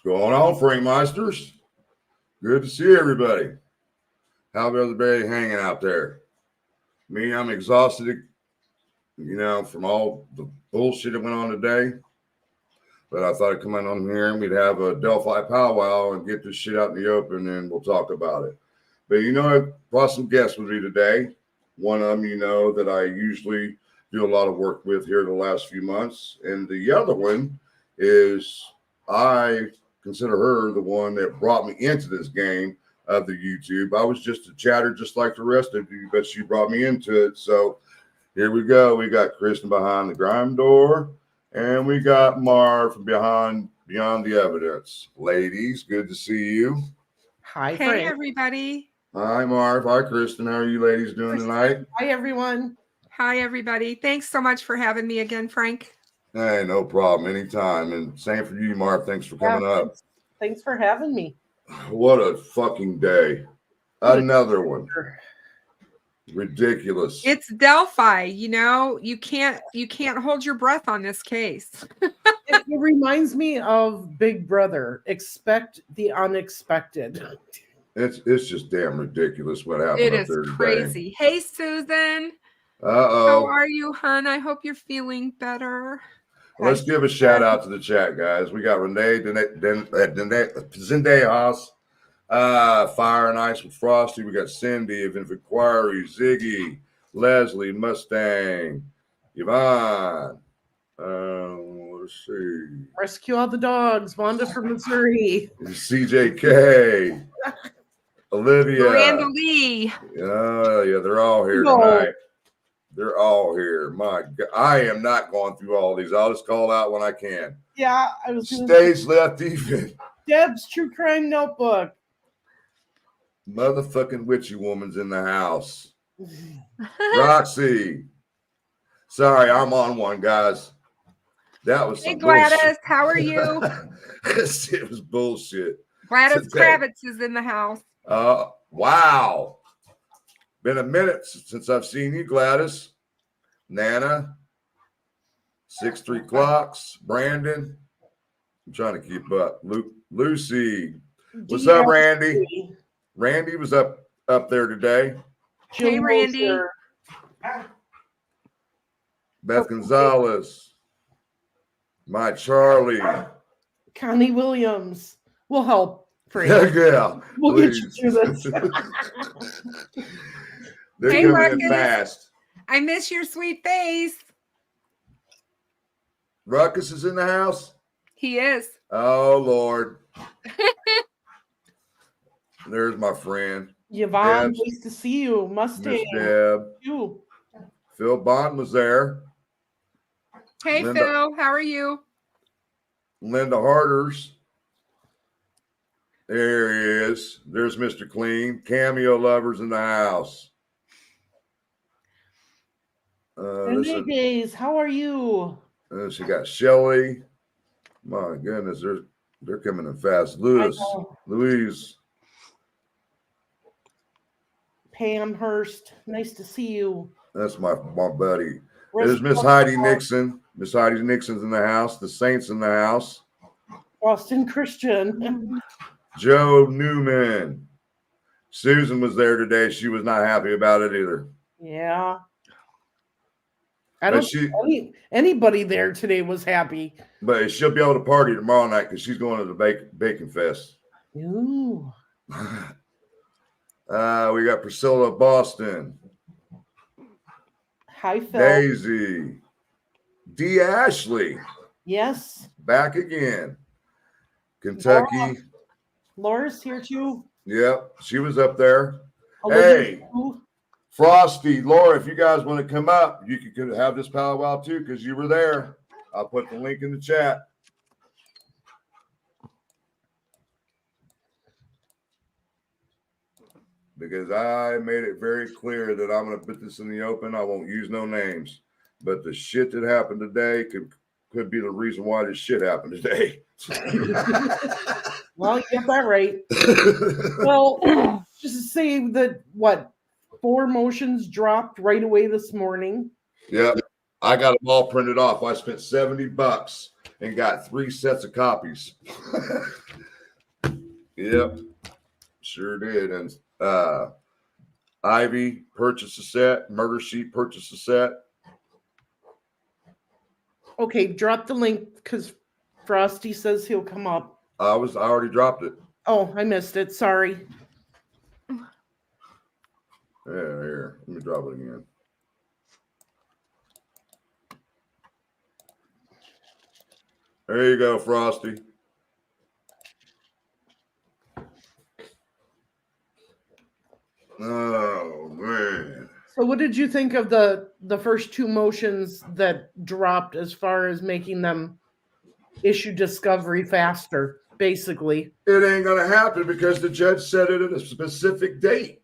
Going on, Frankmeisters? Good to see everybody. How's everybody hanging out there? Me, I'm exhausted, from all the bullshit that went on today. But I thought I'd come on here and we'd have a Delphi Pow Wow and get this shit out in the open and we'll talk about it. But I brought some guests with me today. One of them, that I usually do a lot of work with here the last few months. And the other one is I consider her the one that brought me into this game of the YouTube. I was just a chatter just like the rest of you, but she brought me into it. So here we go. We got Kristin behind the grime door, and we got Marv from Beyond the Evidence. Ladies, good to see you. Hi, hey, Frank. everybody. Hi, Marv. Hi, Kristin. How are you ladies doing tonight? Hi, everyone. Hi, everybody. Thanks so much for having me again, Frank. Hey, no problem. Anytime. And same for you, Marv. Thanks for coming up. Thanks for having me. What a fucking day. Another one. Ridiculous. It's Delphi. You can't hold your breath on this case. It reminds me of Big Brother. Expect the unexpected. It's just damn ridiculous what happened It up is there today. crazy. Hey, Susan. Uh-oh. How are you, hon? I hope you're feeling better. Let's give a shout out to the chat, guys. We got Renee, Zendejas, Fire and Ice with Frosty. We got Cindy, Event Inquiry, Ziggy, Leslie, Mustang, Yvonne. Let's see. Rescue all the dogs. Wanda from Missouri. CJK. Olivia. Miranda Lee. Yeah, they're all here tonight. They're all here. My God, I am not going through all these. I'll just call out when I can. Yeah, I was Stage left even. Deb's True Crime Notebook. Motherfucking witchy woman's in the house. Roxy. Sorry, I'm on one, guys. That was Hey, some Gladys. bullshit. How are you? It was bullshit. Gladys Today. Kravitz is in the house. Wow. Been a minute since I've seen you, Gladys. Nana. 63 Clocks. Brandon. I'm trying to keep up. Lucy. What's up, Randy? Randy was up there today. Hey, Randy. Beth Gonzalez. My Charlie. Connie Williams. We'll help. Yeah. We'll get you through this. They're Hey, coming in Ruckus. fast. I miss your sweet face. Ruckus is in the house? He is. Oh, Lord. There's my friend. Yvonne, Deb's. nice to see you. Mustang. Miss Deb. You. Phil Bond was there. Hey, Linda. Phil. How are you? Linda Harters. There he is. There's Mr. Clean. Cameo lovers in the house. Renee Days, how are you? She got Shelly. My goodness, they're coming in fast. Louise. Pam Hurst, nice to see you. That's my buddy. There's Miss Heidi Nixon. Miss Heidi Nixon's in the house. The Saints in the house. Austin Christian. Joe Newman. Susan was there today. She was not happy about it either. Yeah. I don't think anybody there today was happy. But she'll be able to party tomorrow night because she's going to the Bacon Fest. Ooh. We got Priscilla Boston. Hi, Phil. Daisy. D. Ashley. Yes. Back again. Kentucky. Laura's here too. Yep. She was up there. Olivia. Hey. Frosty, Laura, if you guys want to come up, you could have this powwow too because you were there. I'll put the link in the chat. Because I made it very clear that I'm going to put this in the open. I won't use no names. But the shit that happened today could be the reason why this shit happened today. Well, you got that right. Well, just to say that, 4 motions dropped right away this morning. Yeah, I got them all printed off. I spent $70 and got 3 sets of copies. Yep, sure did. And Ivy purchased a set. Murder Sheet purchased a set. Okay, drop the link because Frosty says he'll come up. I already dropped it. Oh, I missed it. Sorry. Yeah, here. Let me drop it again. There you go, Frosty. Oh man. So what did you think of the first 2 motions that dropped as far as making them issue discovery faster, basically? It ain't gonna happen because the judge set it at a specific date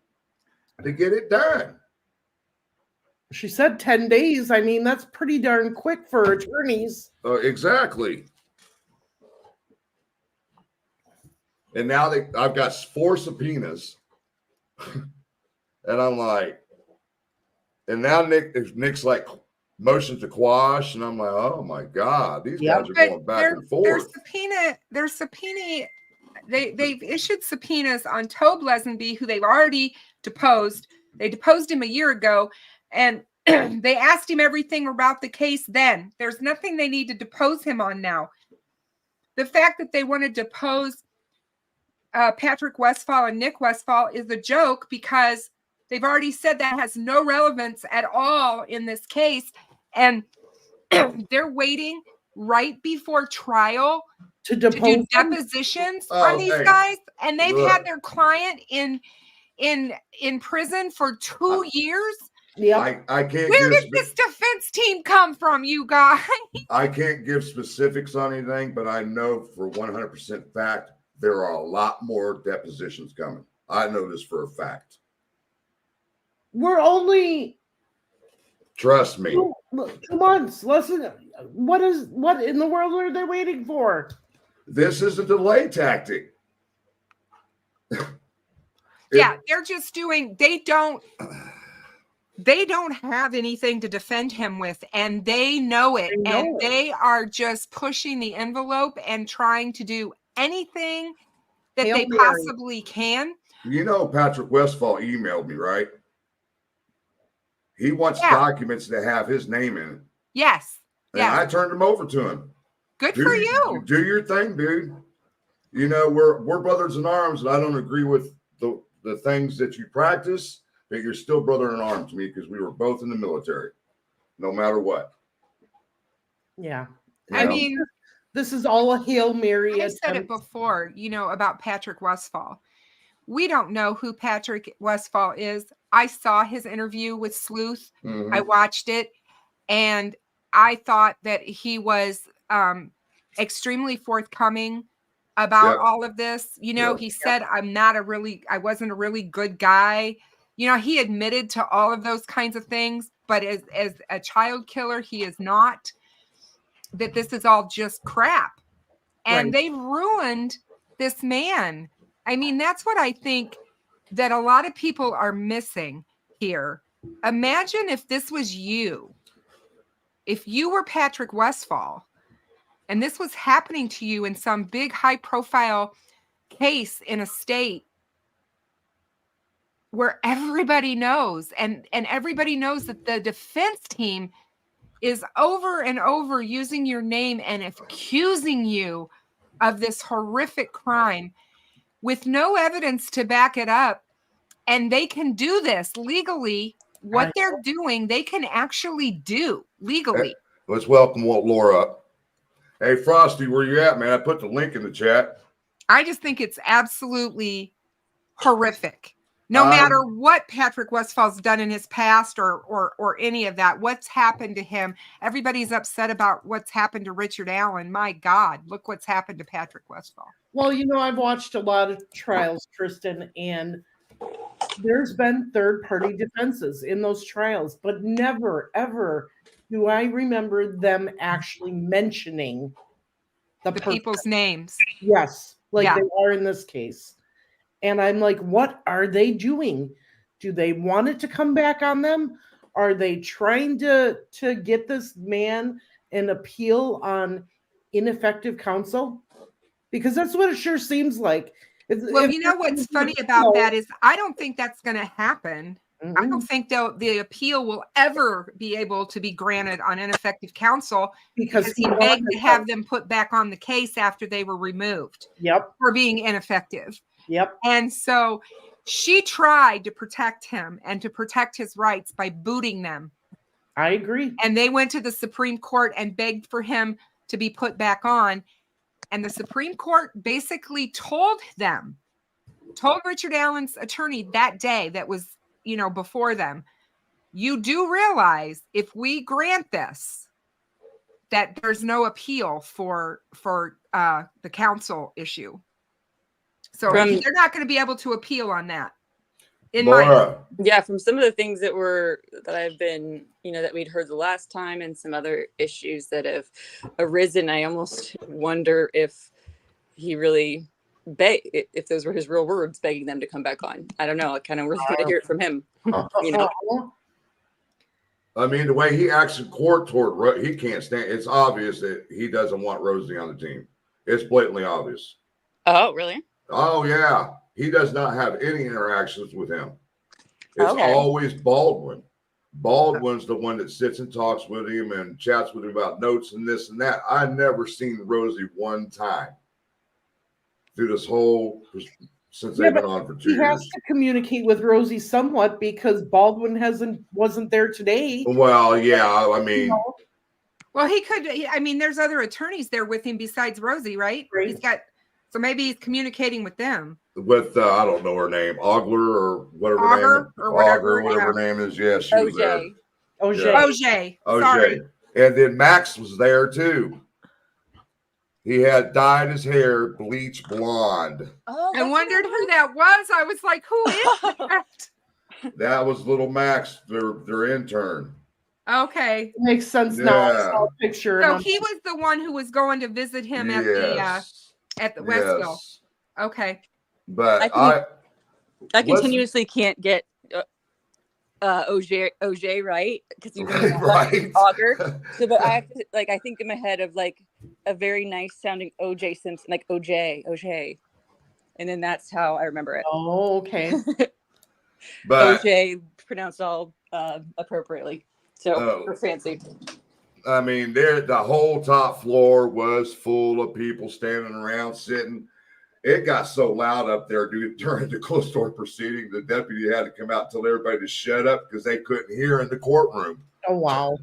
to get it done. She said 10 days. I mean, that's pretty darn quick for attorneys. Exactly. And now I've got 4 subpoenas. And I'm like, and now Nick's like motion to quash, and I'm like, oh my God, these guys are going back and forth. They've issued subpoenas on Tobe Lesenby, who they've already deposed. They deposed him a year ago, and they asked him everything about the case then. There's nothing they need to depose him on now. The fact that they want to depose Patrick Westphal and Nick Westphal is a joke because they've already said that has no relevance at all in this case. And they're waiting right before trial to do depositions on these guys. And they've had their client in prison for 2 years. Yeah. I can't. Where did this defense team come from, you guys? I can't give specifics on anything, but I know for 100% fact there are a lot more depositions coming. I know this for a fact. We're only trust me 2 months. Listen, what in the world are they waiting for? This is a delay tactic. Yeah, they're just doing. They don't have anything to defend him with, and they know it. They are just pushing the envelope and trying to do anything that they possibly can. You know, Patrick Westphal emailed me, right? He wants documents that have his name in it. Yes. And I turned them over to him. Good for you. Do your thing, dude. You know, we're brothers in arms, and I don't agree with the things that you practice, but you're still brother in arms to me because we were both in the military, no matter what. Yeah. I mean, this is all a Hail Mary. I said it before, about Patrick Westphal. We don't know who Patrick Westphal is. I saw his interview with Sleuth. Mm-hmm. I watched it, and I thought that he was extremely forthcoming about all of this. He said, I wasn't a really good guy. He admitted to all of those kinds of things, but as a child killer, he is not. That this is all just crap. And they've ruined this man. I mean, that's what I think that a lot of people are missing here. Imagine if this was you. If you were Patrick Westphal and this was happening to you in some big high-profile case in a state where everybody knows and everybody knows that the defense team is over and over using your name and accusing you of this horrific crime with no evidence to back it up. And they can do this legally. What they're doing, they can actually do legally. Hey, let's welcome Laura up. Hey, Frosty, where you at, man? I put the link in the chat. I just think it's absolutely horrific. No matter what Patrick Westphal's done in his past or any of that, what's happened to him, everybody's upset about what's happened to Richard Allen. My God, look what's happened to Patrick Westphal. Well, I've watched a lot of trials, Kristin, and there's been third-party defenses in those trials, but never, ever do I remember them actually mentioning the people's names. Yes, they are in this case. And I'm like, what are they doing? Do they want it to come back on them? Are they trying to get this man an appeal on ineffective counsel? Because that's what it sure seems like. Well, you know what's funny about that is I don't think that's going to happen. I don't think the appeal will ever be able to be granted on ineffective counsel because he begged to have them put back on the case after they were removed. Yep. For being ineffective. Yep. And so she tried to protect him and to protect his rights by booting them. I agree. And they went to the Supreme Court and begged for him to be put back on. And the Supreme Court basically told Richard Allen's attorney that day that was, before them, you do realize if we grant this, that there's no appeal for the counsel issue. So they're not going to be able to appeal on that. From some of the things that I've been, that we'd heard the last time and some other issues that have arisen, I almost wonder if he really if those were his real words, begging them to come back on. I don't know. I kind of really want to hear it from him. I mean, the way he acts in court toward he can't stand. It's obvious that he doesn't want Rosie on the team. It's blatantly obvious. Oh, really? Oh, yeah. He does not have any interactions with him. It's always Baldwin. Baldwin's the one that sits and talks with him and chats with him about notes and this and that. I've never seen Rosie one time through this whole, since they've been on for 2 years. He has to communicate with Rosie somewhat because Baldwin wasn't there today. Well, yeah, I mean. Well, he could. There's other attorneys there with him besides Rosie, right? So maybe he's communicating with them. With I don't know her name, Ogler or whatever her name is. Yeah, she was there. OJ. Sorry. And then Max was there too. He had dyed his hair bleach blonde. Oh, I wondered who that was. I was like, who is that? That was little Max, their intern. Okay. Makes sense now. I saw a picture. So he was the one who was going to visit him at the Westville. Yes. Okay. But I continuously can't get OJ right because you right. Auger. So, but I think in my head of like a very nice sounding OJ Simpson, like OJ, and then that's how I remember it. Oh, okay. But OJ pronounced all appropriately, so we're fancy. I mean, the whole top floor was full of people standing around, sitting. It got so loud up there during the closed door proceeding, the deputy had to come out and tell everybody to shut up because they couldn't hear in the courtroom. Oh, wow.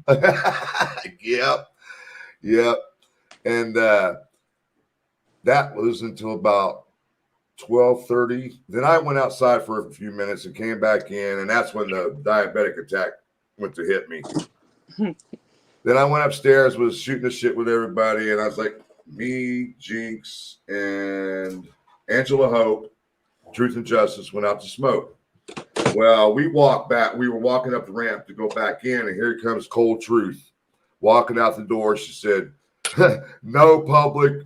Yep. And that was until about 12:30. Then I went outside for a few minutes and came back in, and that's when the diabetic attack went to hit me. Then I went upstairs, was shooting the shit with everybody, and I was like, me, Jinx, and Angela Hope, Truth and Justice, went out to smoke. Well, we walked back. We were walking up the ramp to go back in, and here comes Cold Truth. Walking out the door, she said, no public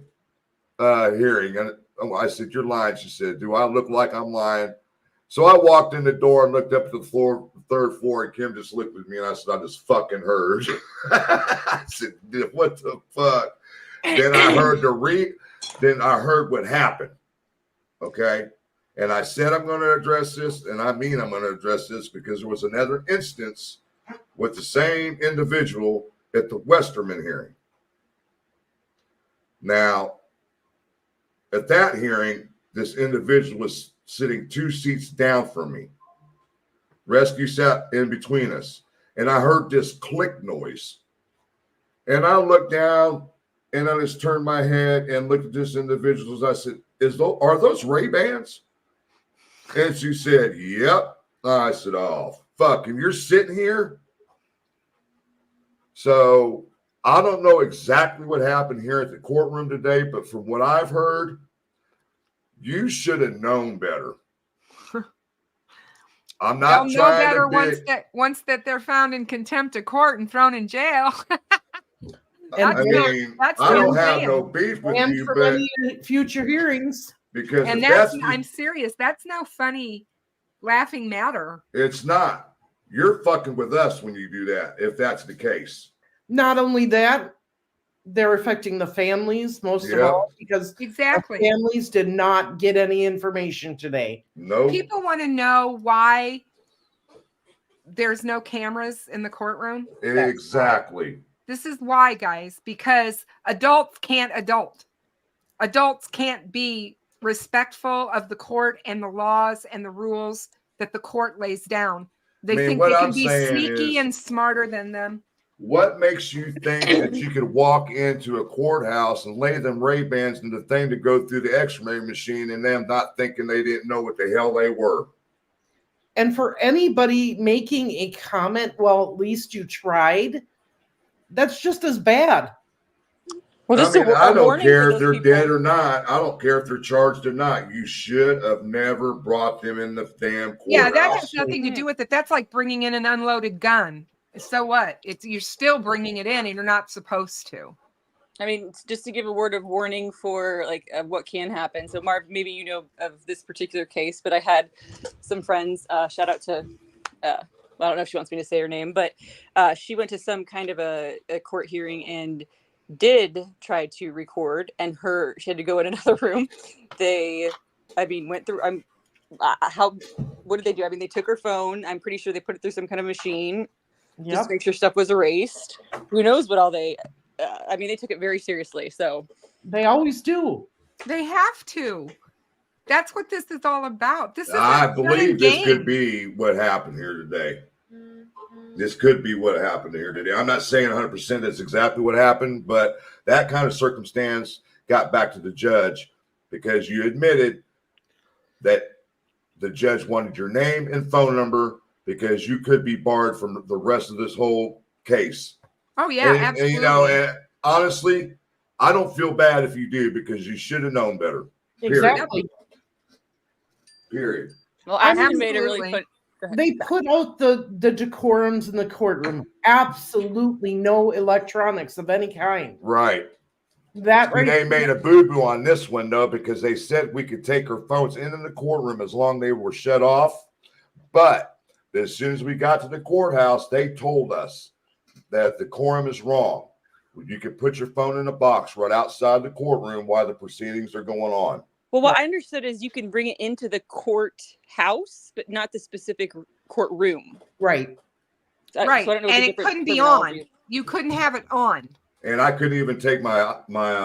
hearing. And I said, you're lying. She said, do I look like I'm lying? So I walked in the door and looked up to the third floor, and Kim just looked at me, and I said, I just fucking heard. I said, what the fuck? Then I heard then I heard what happened. Okay. And I said, I'm going to address this. And I mean, I'm going to address this because there was another instance with the same individual at the Westerman hearing. Now, at that hearing, this individual was sitting 2 seats down from me. Rescue sat in between us. And I heard this click noise. And I looked down. And I just turned my head and looked at this individual. I said, are those Ray-Bans? And she said, yep. I said, oh, fuck. And you're sitting here? So I don't know exactly what happened here at the courtroom today, but from what I've heard, you should have known better. I'm not They'll trying know better to once that they're found in contempt of court and thrown in jail. I don't have no beef with you, for but any future hearings. Because I'm serious. That's no funny laughing matter. It's not. You're fucking with us when you do that, if that's the case. Not only that, they're affecting the families most of Yep. all, because Exactly. the families did not get any information today. No. People want to know why there's no cameras in the courtroom. Exactly. This is why, guys, because adults can't adult. Adults can't be respectful of the court and the laws and the rules that the court lays down. They think what they can I'm be saying sneaky is, and smarter than them. what makes you think that you could walk into a courthouse and lay them Ray-Bans in the thing to go through the x-ray machine and them not thinking they didn't know what the hell they were? And for anybody making a comment, well, at least you tried, that's just as bad. Well, just I don't warning care for if those they're people. dead or not. I don't care if they're charged or not. You should have never brought them in the damn courthouse. Yeah, that has nothing to do with it. That's like bringing in an unloaded gun. So what? You're still bringing it in, and you're not supposed to. I mean, just to give a word of warning for what can happen. So, Marv, maybe you know of this particular case, but I had some friends. Shout out to. I don't know if she wants me to say her name, but she went to some kind of a court hearing and did try to record, and she had to go in another room. Went through. What did they do? I mean, they took her phone. I'm pretty sure they put it through some kind of machine. Just to make sure stuff was erased. Who knows what all they. They took it very seriously. So they always do. They have to. That's what this is all about. I believe this could be what happened here today. This could be what happened here today. I'm not saying 100% that's exactly what happened, but that kind of circumstance got back to the judge because you admitted that the judge wanted your name and phone number because you could be barred from the rest of this whole case. Oh, yeah, absolutely. And honestly, I don't feel bad if you do because you should have known better. Exactly. Period. Well, Ashton made it really put. They put out the decorums in the courtroom. Absolutely no electronics of any kind. Right. They made a boo-boo on this one, though, because they said we could take our phones into the courtroom as long as they were shut off. But as soon as we got to the courthouse, they told us that the quorum is wrong. You can put your phone in a box right outside the courtroom while the proceedings are going on. Well, what I understood is you can bring it into the courthouse, but not the specific courtroom. Right. Right. So and it couldn't be on. You couldn't have it on. And I couldn't even take my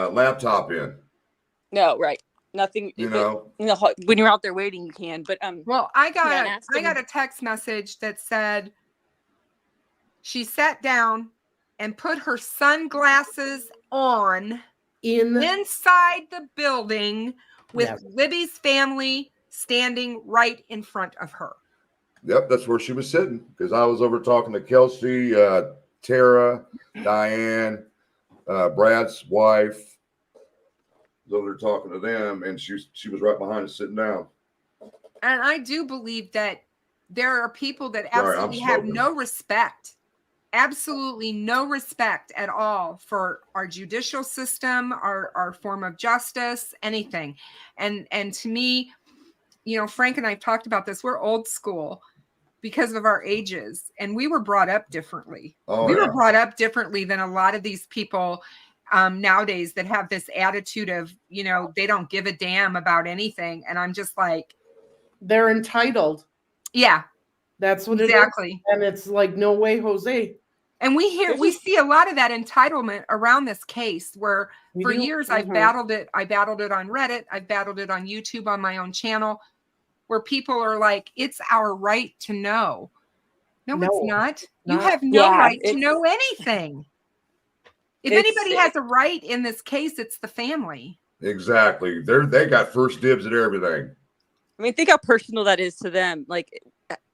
laptop in. No, right. Nothing. When you're out there waiting, you can. But well, I got a text message that said she sat down and put her sunglasses on inside the building with Libby's family standing right in front of her. Yep, that's where she was sitting because I was over talking to Kelsey, Tara, Diane, Brad's wife. I was over there talking to them, and she was right behind us sitting down. And I do believe that there are people that absolutely have no respect. Absolutely no respect at all for our judicial system, our form of justice, anything. And to me, Frank and I have talked about this. We're old school because of our ages, and we were brought up differently. We were brought up differently than a lot of these people nowadays that have this attitude of, they don't give a damn about anything. And I'm just like, they're entitled. Yeah. That's what exactly. It is. And it's like, no way, Jose. And we see a lot of that entitlement around this case where for years I've battled it. I battled it on Reddit. I've battled it on YouTube on my own channel where people are like, it's our right to know. No, it's not. You have no right to know anything. If anybody has a right in this case, it's the family. Exactly. They got first dibs at everything. I mean, think how personal that is to them. And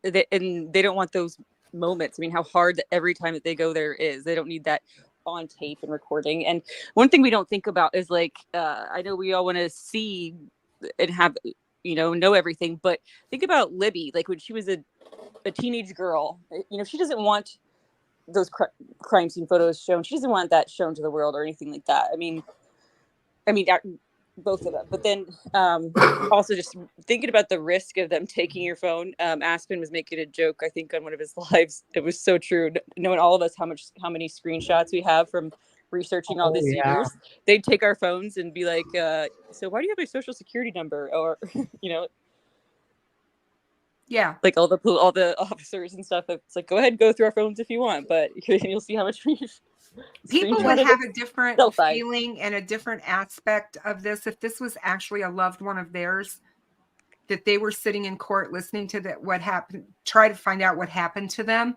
they don't want those moments. I mean, how hard that every time that they go there is. They don't need that on tape and recording. And one thing we don't think about is I know we all want to see and have, know everything, but think about Libby. When she was a teenage girl, she doesn't want those crime scene photos shown. She doesn't want that shown to the world or anything like that. I mean, both of them. But then also just thinking about the risk of them taking your phone. Aspen was making a joke, I think, on one of his lives. It was so true. Knowing all of us how many screenshots we have from researching all these years, they'd take our phones and be like, so why do you have a social security number? Or, Yeah. like all the officers and stuff. It's like, go ahead, go through our phones if you want, but you'll see how much people would have a different feeling and a different aspect of this if this was actually a loved one of theirs, that they were sitting in court listening to what happened, try to find out what happened to them.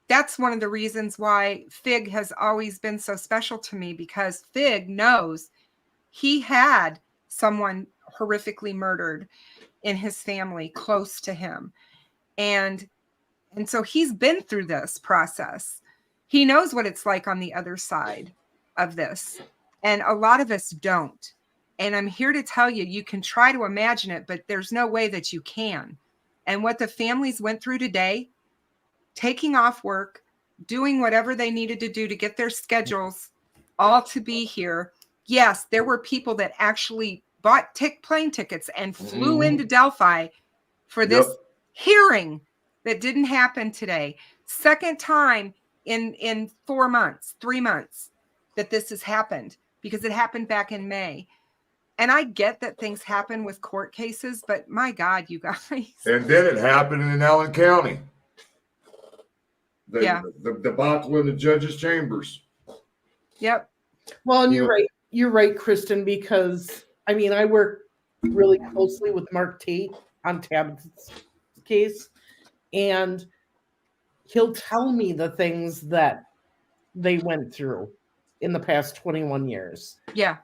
That's one of the reasons why Fig has always been so special to me, because Fig knows he had someone horrifically murdered in his family close to him. And so he's been through this process. He knows what it's like on the other side of this. And a lot of us don't. And I'm here to tell you, you can try to imagine it, but there's no way that you can. And what the families went through today, taking off work, doing whatever they needed to do to get their schedules all to be here. Yes, there were people that actually bought plane tickets and flew into Delphi for this hearing that didn't happen today. Second time in 3 months that this has happened, because it happened back in May. And I get that things happen with court cases, but my God, you guys. And then it happened in Allen County. The debacle in the judge's chambers. Yep. Well, and you're right. You're right, Kristin, because I mean, I work really closely with Mark Tate on Tabitha's case, and he'll tell me the things that they went through in the past 21 years. Yeah.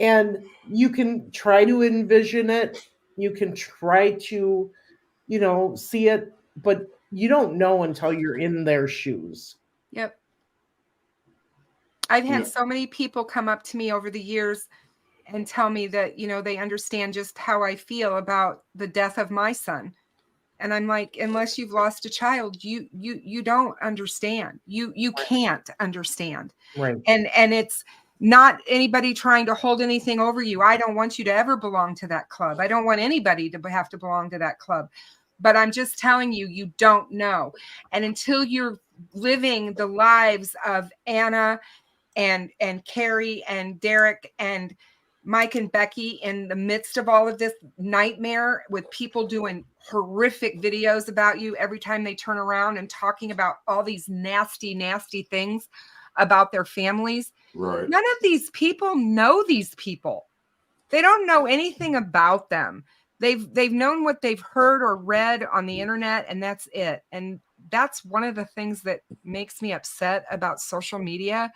And you can try to envision it. You can try to, see it, but you don't know until you're in their shoes. Yep. I've had so many people come up to me over the years and tell me that, they understand just how I feel about the death of my son. And I'm like, unless you've lost a child, you don't understand. You can't understand. Right. And it's not anybody trying to hold anything over you. I don't want you to ever belong to that club. I don't want anybody to have to belong to that club. But I'm just telling you, you don't know. And until you're living the lives of Anna and Carrie and Derek and Mike and Becky in the midst of all of this nightmare, with people doing horrific videos about you every time they turn around and talking about all these nasty, nasty things about their families. Right. None of these people know these people. They don't know anything about them. They've known what they've heard or read on the internet, and that's it. And that's one of the things that makes me upset about social media,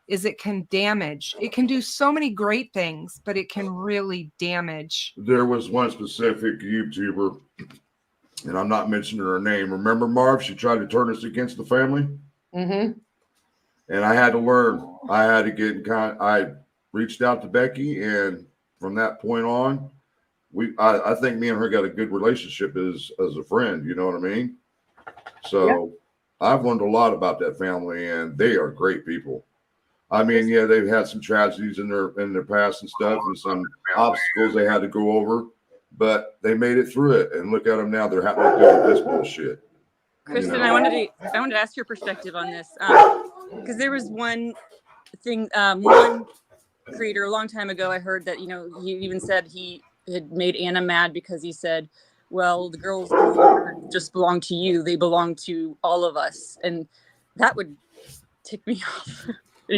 is it can damage. It can do so many great things, but it can really damage. There was one specific YouTuber, and I'm not mentioning her name. Remember Marv? She tried to turn us against the family. Mm-hmm. And I had to learn. I had to get in contact. I reached out to Becky, and from that point on, I think me and her got a good relationship as a friend. You know what I mean? So I've learned a lot about that family, and they are great people. I mean, they've had some tragedies in their past and stuff, and some obstacles they had to go over, but they made it through it. And look at them now; they're having to deal with this bullshit. Kristin, I wanted to ask your perspective on this, because there was one thing, one creator a long time ago. I heard that he even said he had made Anna mad because he said, "Well, the girls no longer just belong to you; they belong to all of us," and that would tick me off.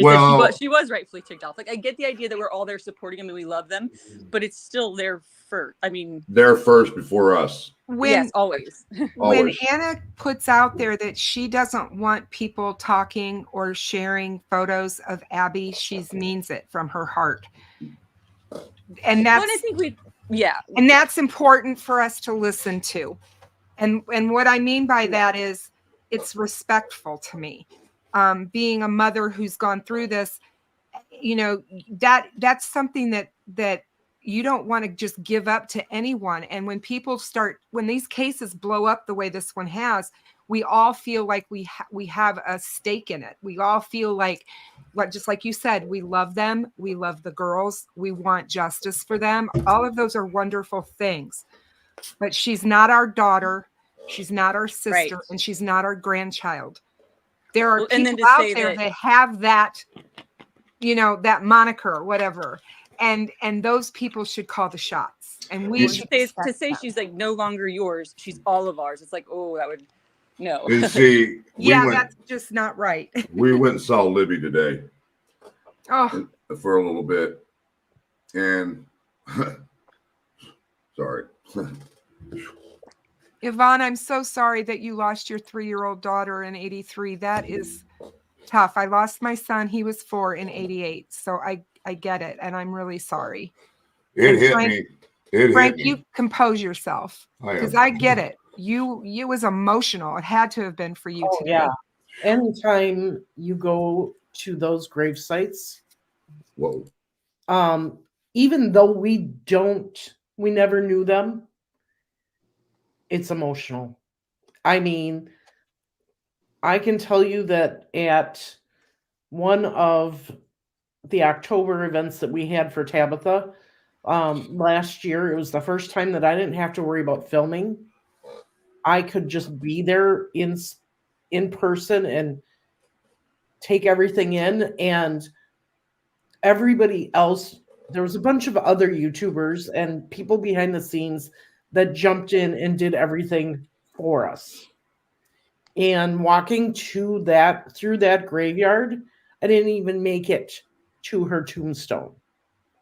Well, she was rightfully ticked off. Like, I get the idea that we're all there supporting them and we love them, but it's still their first. I mean, they're first before us. Yes, always. When Anna puts out there that she doesn't want people talking or sharing photos of Abby, she means it from her heart. And that's, I think and that's important for us to listen to. And what I mean by that is, it's respectful to me. Being a mother who's gone through this, that's something that you don't want to just give up to anyone. And when these cases blow up the way this one has, we all feel like we have a stake in it. We all feel like, just like you said, we love them. We love the girls. We want justice for them. All of those are wonderful things. But she's not our daughter. She's not our sister, and she's not our grandchild. There are Well, and then people to out say there that- that have that, you know, that moniker or whatever. And those people should call the shots. And we should to respect say them. she's like no longer yours, she's all of ours. It's like, oh, that would no. And see, That's just not right. we went and saw Libby today Oh, for a little bit. And sorry. Yvonne, I'm so sorry that you lost your 3-year-old daughter in 83. That is tough. I lost my son. He was 4 in 88. So I get it. And I'm really sorry. It hit Frank, me. It Frank, hit me. you compose yourself. Because I get it. You was emotional. It had to have been for you today. Yeah. Anytime you go to those grave sites, Whoa. even though we never knew them, it's emotional. I mean, I can tell you that at one of the October events that we had for Tabitha last year, it was the first time that I didn't have to worry about filming. I could just be there in person and take everything in. And everybody else, there was a bunch of other YouTubers and people behind the scenes that jumped in and did everything for us. And walking through that graveyard, I didn't even make it to her tombstone.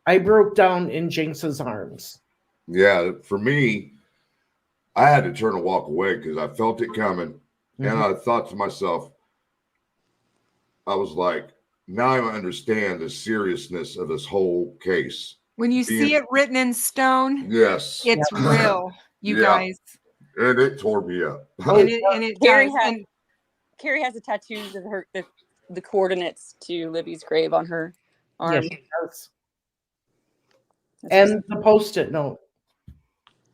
I broke down in Jinx's arms. Yeah, for me, I had to turn and walk away because I felt it coming. Mm-hmm. And I thought to myself, I was like, now I understand the seriousness of this whole case. When you see it written in stone, yes, it's real, you guys. And it tore me up. And it does. Carrie has the tattoos of the coordinates to Libby's grave on her arm. Yes, she does. And the Post-it note.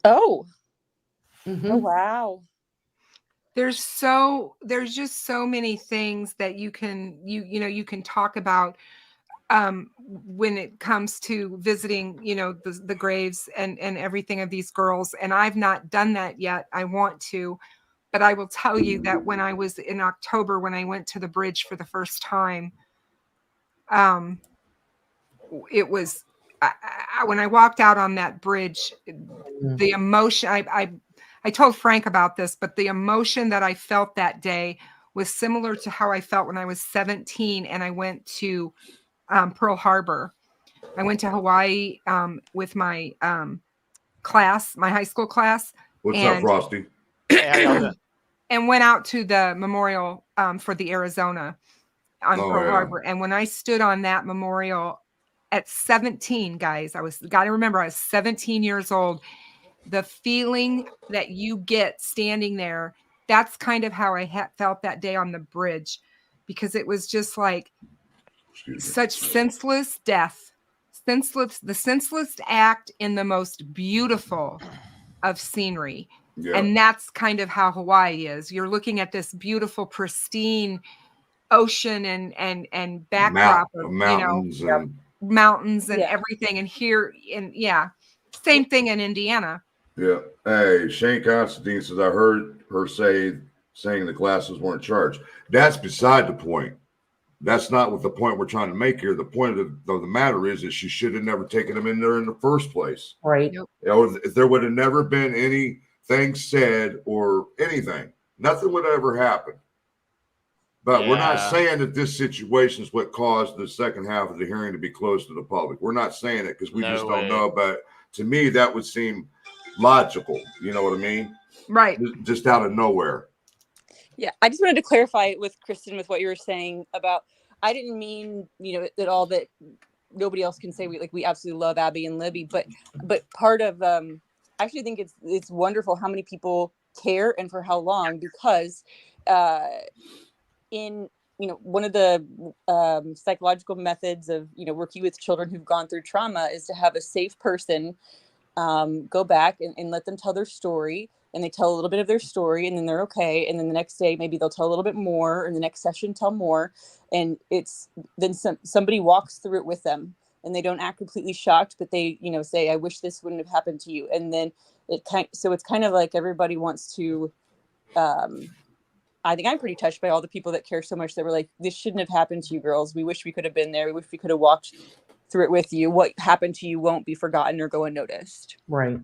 Oh. Mm-hmm. Oh, wow. There's just so many things that you can talk about when it comes to visiting, the graves and everything of these girls. And I've not done that yet. I want to, but I will tell you that when I was in October, when I went to the bridge for the first time, it was, when I walked out on that bridge, the emotion, I told Frank about this, but the emotion that I felt that day was similar to how I felt when I was 17 and I went to Pearl Harbor. I went to Hawaii with my class, my high school class. What's up, Frosty? And went out to the memorial for the Arizona on Pearl Harbor. And when I stood on that memorial at 17, guys, I was 17 years old. The feeling that you get standing there, that's kind of how I felt that day on the bridge, because it was just like such senseless death, the senseless act in the most beautiful of scenery. Yeah. And that's kind of how Hawaii is. You're looking at this beautiful, pristine ocean and backdrop of mountains, mountains and everything. And here, same thing in Indiana. Yeah. Hey, Shane Constantine says, I heard her saying the classes weren't charged. That's beside the point. That's not what the point we're trying to make here. The point of the matter is that she should have never taken them in there in the first place. Right. If there would have never been anything said or anything, nothing would ever happen. But we're not saying that this situation is what caused the second half of the hearing to be closed to the public. We're not saying it because we just don't know. But to me, that would seem logical. You know what I mean? Right. Just out of nowhere. Yeah. I just wanted to clarify with Kristin with what you were saying about, I didn't mean, at all that nobody else can say we absolutely love Abby and Libby, but part of, I actually think it's wonderful how many people care and for how long, because, in one of the psychological methods of working with children who've gone through trauma is to have a safe person go back and let them tell their story, and they tell a little bit of their story, and then they're okay, and then the next day maybe they'll tell a little bit more, and the next session tell more, and it's then somebody walks through it with them, and they don't act completely shocked, but they say, I wish this wouldn't have happened to you, and then it's kind of like everybody wants to I think I'm pretty touched by all the people that care so much that were like, this shouldn't have happened to you girls. We wish we could have been there. We wish we could have walked through it with you. What happened to you won't be forgotten or go unnoticed. Right.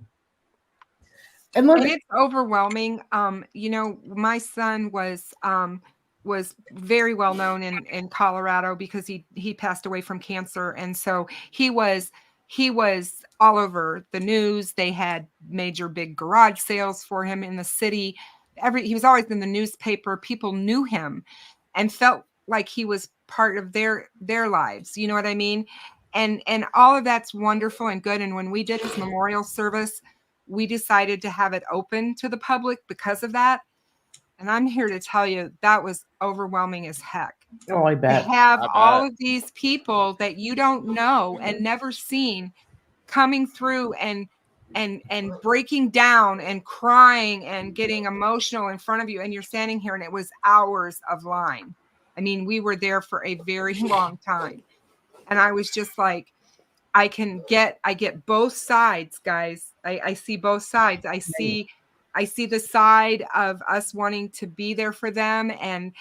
And it's overwhelming. My son was very well known in Colorado because he passed away from cancer. And so he was all over the news. They had major big garage sales for him in the city. He was always in the newspaper. People knew him and felt like he was part of their lives. You know what I mean? And all of that's wonderful and good. And when we did his memorial service, we decided to have it open to the public because of that. And I'm here to tell you that was overwhelming as heck. Oh, I bet. To have all of these people that you don't know and never seen coming through and breaking down and crying and getting emotional in front of you, and you're standing here and it was hours of line. I mean, we were there for a very long time. And I was just like, I get both sides, guys. I see both sides. I see the side of us wanting to be there for them and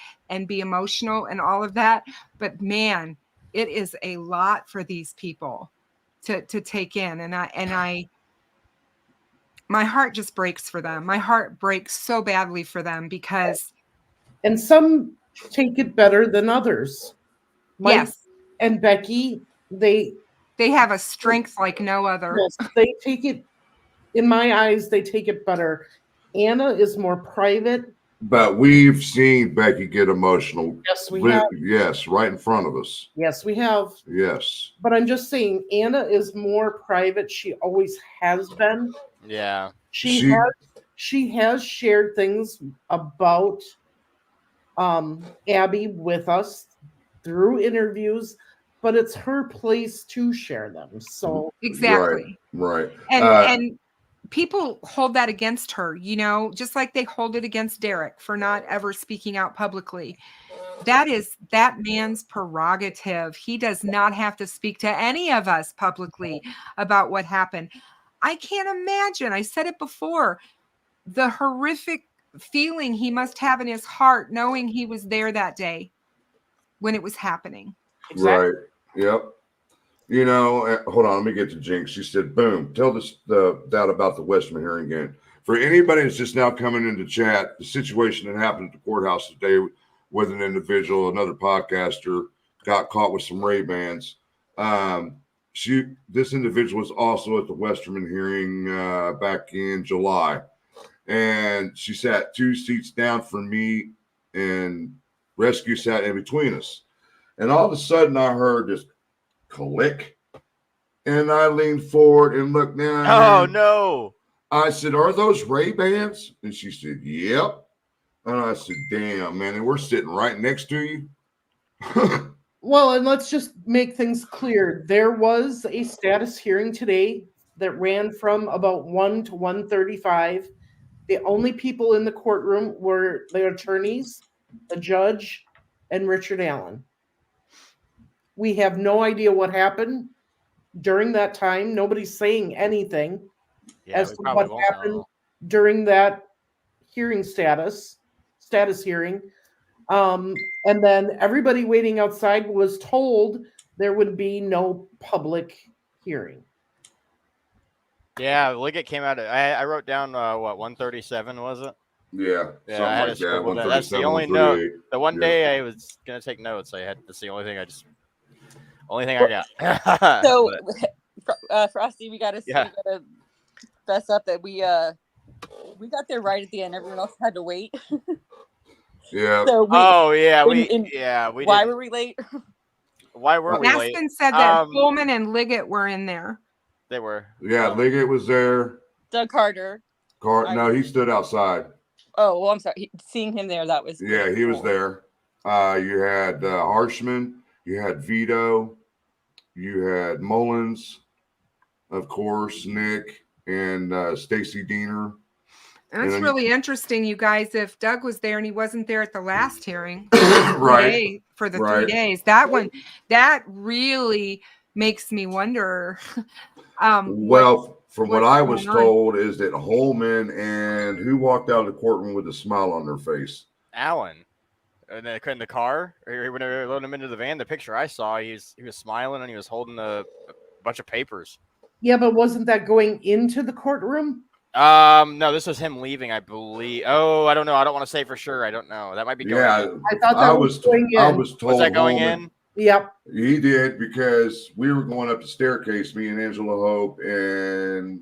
be emotional and all of that. But man, it is a lot for these people to take in. And I my heart just breaks for them. My heart breaks so badly for them because. And some take it better than others. Mike yes. And Becky, they have a strength like no other. Yes, they take it, in my eyes, they take it better. Anna is more private. But we've seen Becky get emotional. Yes, we have. Yes, right in front of us. Yes, we have. Yes. But I'm just saying, Anna is more private. She always has been. Yeah. She has shared things about Abby with us through interviews, but it's her place to share them. So exactly. Right. And people hold that against her, just like they hold it against Derek for not ever speaking out publicly. That is that man's prerogative. He does not have to speak to any of us publicly about what happened. I can't imagine. I said it before, the horrific feeling he must have in his heart knowing he was there that day when it was happening. Exactly. Right. Yep. Hold on. Let me get to Jinx. She said, boom, tell that about the Westman hearing again. For anybody that's just now coming into chat, the situation that happened at the courthouse today with an individual, another podcaster, got caught with some Ray-Bans. This individual was also at the Westerman hearing back in July. And she sat 2 seats down from me, and rescue sat in between us. And all of a sudden, I heard this click, and I leaned forward and looked down. Oh, no. I said, are those Ray-Bans? And she said, yep. And I said, damn, man, and we're sitting right next to you. Well, and let's just make things clear. There was a status hearing today that ran from about 1 to 1:35. The only people in the courtroom were the attorneys, the judge, and Richard Allen. We have no idea what happened during that time. Nobody's saying anything as to what happened during that hearing status hearing. And then everybody waiting outside was told there would be no public hearing. Yeah, Liggett came out. I wrote down 137 was it? Yeah, I had to scribble that. That's the only note. The one day I was gonna take notes, that's the only thing I got. So, Frosty, we gotta fess up that we got there right at the end. Everyone else had to wait. Yeah. So we. Why were we late? Why were we late? Aspen said that Pullman and Liggett were in there. They were. Yeah, Liggett was there. Doug Carter. No, he stood outside. Oh, well, I'm sorry. Seeing him there, that was. Yeah, he was there. You had Harshman. You had Vito. You had Mullins, of course, Nick, and Stacy Diener. And it's really interesting, you guys, if Doug was there and he wasn't there at the last hearing right for the 3 days, that really makes me wonder. Well, from what I was told is that Holman and who walked out of the courtroom with a smile on their face? Alan in the car, or when they were loading him into the van. The picture I saw, he was smiling and he was holding a bunch of papers. Yeah, but wasn't that going into the courtroom? No, this was him leaving, I believe. Oh, I don't know. I don't want to say for sure. I don't know. That might be going. Yeah, I thought that was going in. I was told. Was that going in? Yep. He did, because we were going up the staircase, me and Angela Hope, and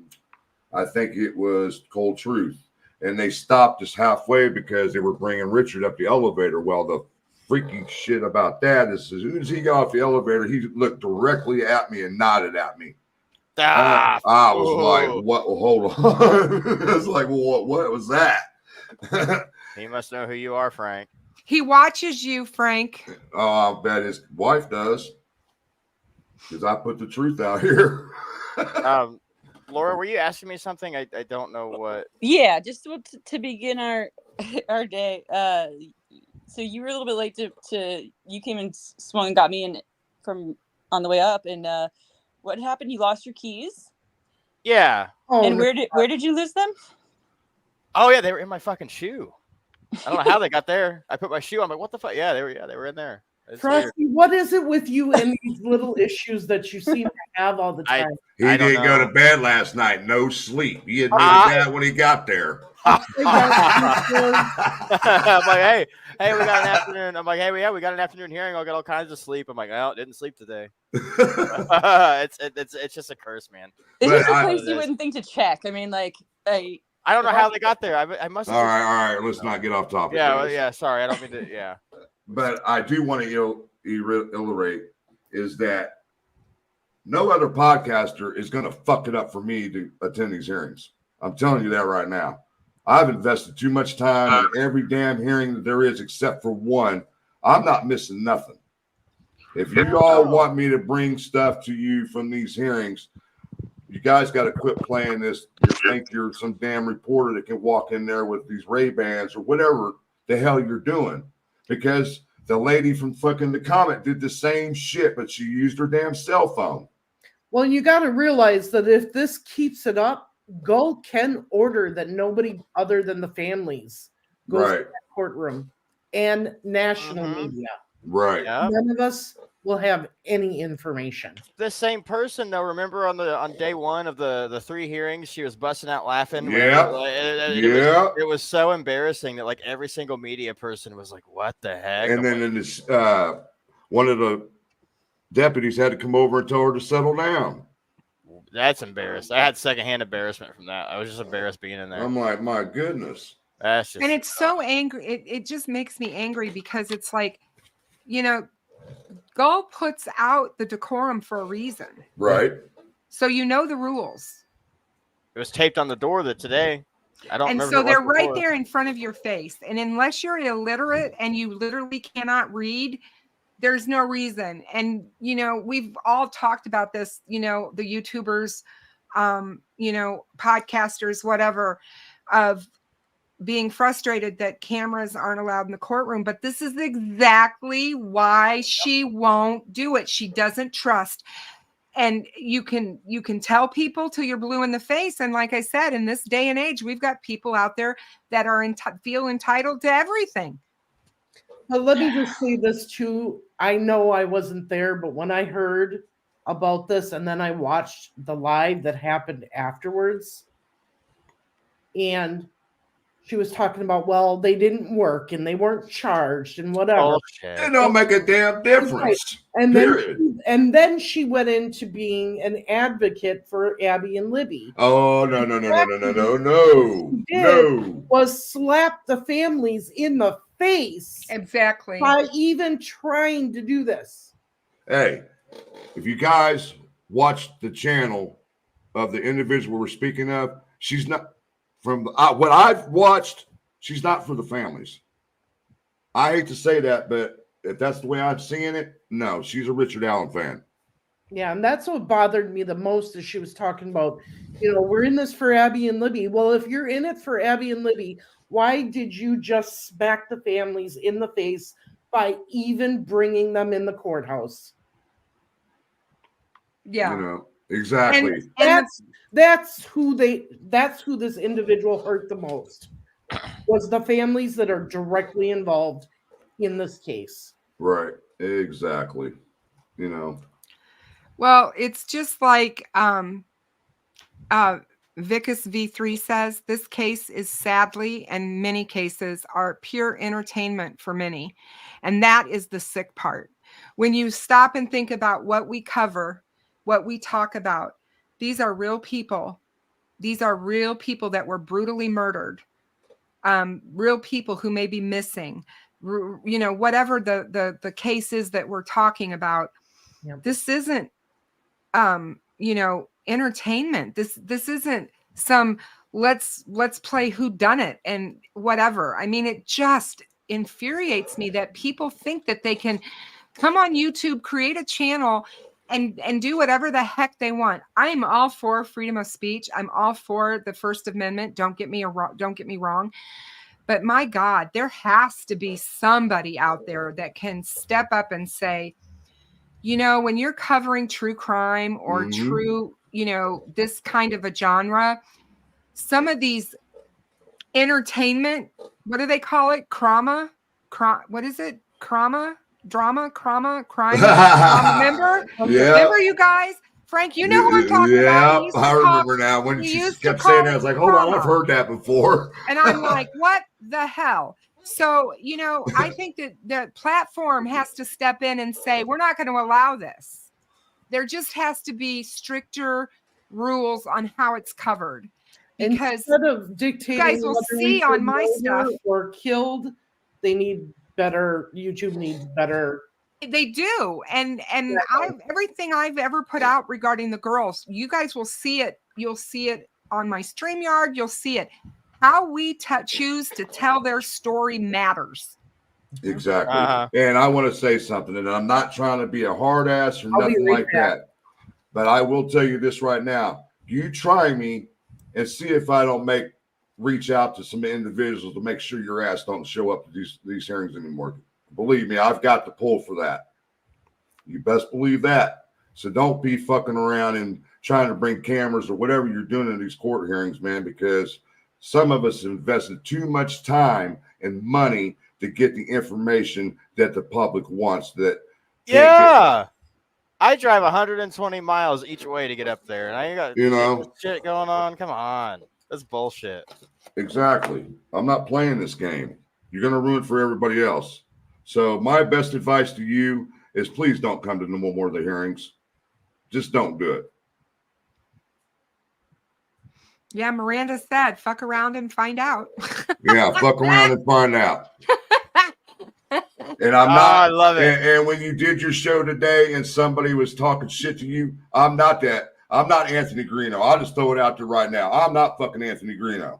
I think it was Cold Truth. And they stopped us halfway because they were bringing Richard up the elevator. Well, the freaky shit about that is, as soon as he got off the elevator, he looked directly at me and nodded at me. I was like, what? Well, hold on. I was like, well, what was that? He must know who you are, Frank. He watches you, Frank. Oh, I bet his wife does, because I put the truth out here. Laura, were you asking me something? I don't know what. Yeah, just to begin our day. So you were a little bit late to you came and swung and got me in from on the way up, and what happened? You lost your keys? Yeah. Oh, and where did you lose them? Oh yeah, they were in my fucking shoe. I don't know how they got there. I put my shoe on. I'm like, what the fuck? Yeah, they were in there. Frosty, what is it with you and these little issues that you seem to have all the time? He didn't go to bed last night. No sleep. He admitted that when he got there. I'm like, hey, we got an afternoon. I'm like, hey, we got an afternoon hearing. I'll get all kinds of sleep. I'm like, oh, didn't sleep today. It's just a curse, man. It's just a place you wouldn't think to check. I mean, like, I don't know how they got there. I must. All right. Let's not get off topic. Yeah, yeah. Sorry, I don't mean to. Yeah. But I do want to illustrate is that no other podcaster is going to fuck it up for me to attend these hearings. I'm telling you that right now. I've invested too much time in every damn hearing that there is except for one. I'm not missing nothing. If you all want me to bring stuff to you from these hearings, you guys got to quit playing this. You think you're some damn reporter that can walk in there with these Ray-Bans or whatever the hell you're doing. Because the lady from fucking the comment did the same shit, but she used her damn cell phone. Well, you got to realize that if this keeps it up, Gull can order that nobody other than the families goes to that courtroom and national media. Right. Yeah. None of us will have any information. The same person, though. Remember on day one of the 3 hearings, she was busting out laughing. Yeah. It was so embarrassing that like every single media person was like, "What the heck?" And then in this, one of the deputies had to come over and tell her to settle down. That's embarrassing. I had secondhand embarrassment from that. I was just embarrassed being in there. I'm like, my goodness. That's just, and it's so angry. It just makes me angry because it's like, Gull puts out the decorum for a reason. Right. So you know the rules. It was taped on the door today. I don't remember. And so they're right there in front of your face. And unless you're illiterate and you literally cannot read, there's no reason. And, we've all talked about this, the YouTubers, podcasters, whatever, of being frustrated that cameras aren't allowed in the courtroom. But this is exactly why she won't do it. She doesn't trust. And you can tell people till you're blue in the face. And like I said, in this day and age, we've got people out there that are feel entitled to everything. But let me just say this too. I know I wasn't there, but when I heard about this and then I watched the live that happened afterwards, and she was talking about, well, they didn't work and they weren't charged and whatever. It don't make a damn difference. Right. And then she went into being an advocate for Abby and Libby. Oh, no. Was slap the families in the face. Exactly. By even trying to do this. Hey, if you guys watch the channel of the individual we're speaking of, she's not, from what I've watched, she's not for the families. I hate to say that, but if that's the way I'm seeing it, no, she's a Richard Allen fan. Yeah, and that's what bothered me the most is she was talking about, we're in this for Abby and Libby. Well, if you're in it for Abby and Libby, why did you just smack the families in the face by even bringing them in the courthouse? Yeah. Exactly. And that's who this individual hurt the most. was the families that are directly involved in this case. Right. Exactly. You know. Well, it's just like Vicus V3 says, this case is sadly, and many cases are pure entertainment for many. And that is the sick part. When you stop and think about what we cover, what we talk about, these are real people. These are real people that were brutally murdered. Real people who may be missing, whatever the case is that we're talking about. Yep. This isn't, entertainment. This isn't some let's play who done it and whatever. I mean, it just infuriates me that people think that they can come on YouTube, create a channel and do whatever the heck they want. I'm all for freedom of speech. I'm all for the First Amendment. Don't get me wrong. But my God, there has to be somebody out there that can step up and say, when you're covering true crime or true, this kind of a genre, some of these entertainment, what do they call it? What is it? Crime? Remember? Remember, you guys? Frank, you know who I'm talking about. Yeah, I remember now. When she kept saying that, I was like, hold on, I've heard that before. And I'm like, what the hell? So, I think that the platform has to step in and say, we're not going to allow this. There just has to be stricter rules on how it's covered. Because instead of dictating, you guys will see on my stuff or killed, they need better. YouTube needs better. They do. And everything I've ever put out regarding the girls, you guys will see it. You'll see it on my StreamYard. You'll see it. How we choose to tell their story matters. Exactly. And I want to say something, and I'm not trying to be a hard ass or nothing like that. But I will tell you this right now. You try me and see if I don't reach out to some individuals to make sure your ass don't show up to these hearings anymore. Believe me, I've got the pull for that. You best believe that. So don't be fucking around and trying to bring cameras or whatever you're doing in these court hearings, man, because some of us invested too much time and money to get the information that the public wants. I drive 120 miles each way to get up there, and I got shit going on. Come on, that's bullshit. Exactly. I'm not playing this game. You're gonna ruin it for everybody else. So my best advice to you is please don't come to no more of the hearings. Just don't do it. Yeah, Miranda said, fuck around and find out. Yeah, fuck around and find out. And I'm not. I love it. And when you did your show today and somebody was talking shit to you, I'm not that. I'm not Anthony Greeno. I'll just throw it out there right now. I'm not fucking Anthony Greeno.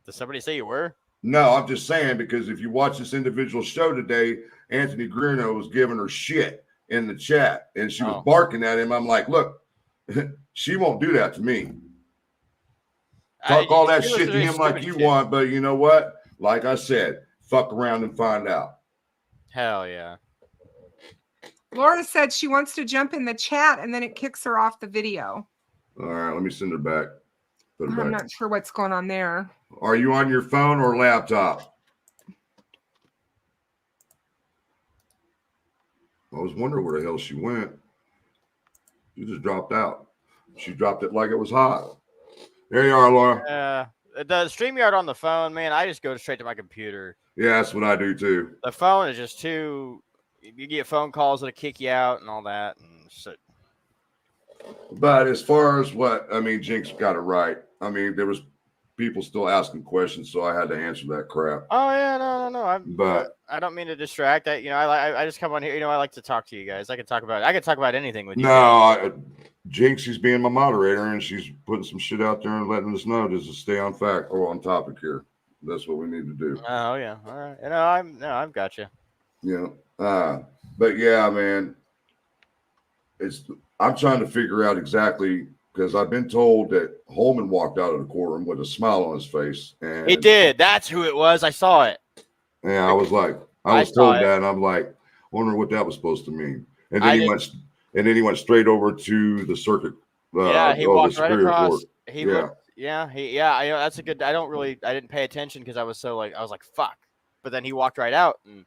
Did somebody say you were? No, I'm just saying because if you watch this individual show today, Anthony Greeno was giving her shit in the chat and she was barking at him. I'm like, look, she won't do that to me. Talk all that shit to him like you want, but you know what? Like I said, fuck around and find out. Hell yeah. Laura said she wants to jump in the chat and then it kicks her off the video. All right, let me send her back. I'm not sure what's going on there. Are you on your phone or laptop? I was wondering where the hell she went. She just dropped out. She dropped it like it was hot. There you are, Laura. The StreamYard on the phone, man, I just go straight to my computer. Yeah, that's what I do too. The phone is just too. You get phone calls that'll kick you out and all that. And shit. But as far as Jinx got it right. I mean, there was people still asking questions, so I had to answer that crap. Oh yeah, no. I don't mean to distract. I just come on here. I like to talk to you guys. I can talk about anything with you. No, Jinx, she's being my moderator, and she's putting some shit out there and letting us know just to stay on fact or on topic here. That's what we need to do. Oh yeah, all right. I've got you. Yeah, but yeah, man, I'm trying to figure out exactly. Because I've been told that Holman walked out of the courtroom with a smile on his face. And he did. That's who it was. I saw it. Yeah, I was told that, and I'm like, wondering what that was supposed to mean. And then he went straight over to the circuit. He walked right across. That's a good. I didn't pay attention because I was like, fuck. But then he walked right out, and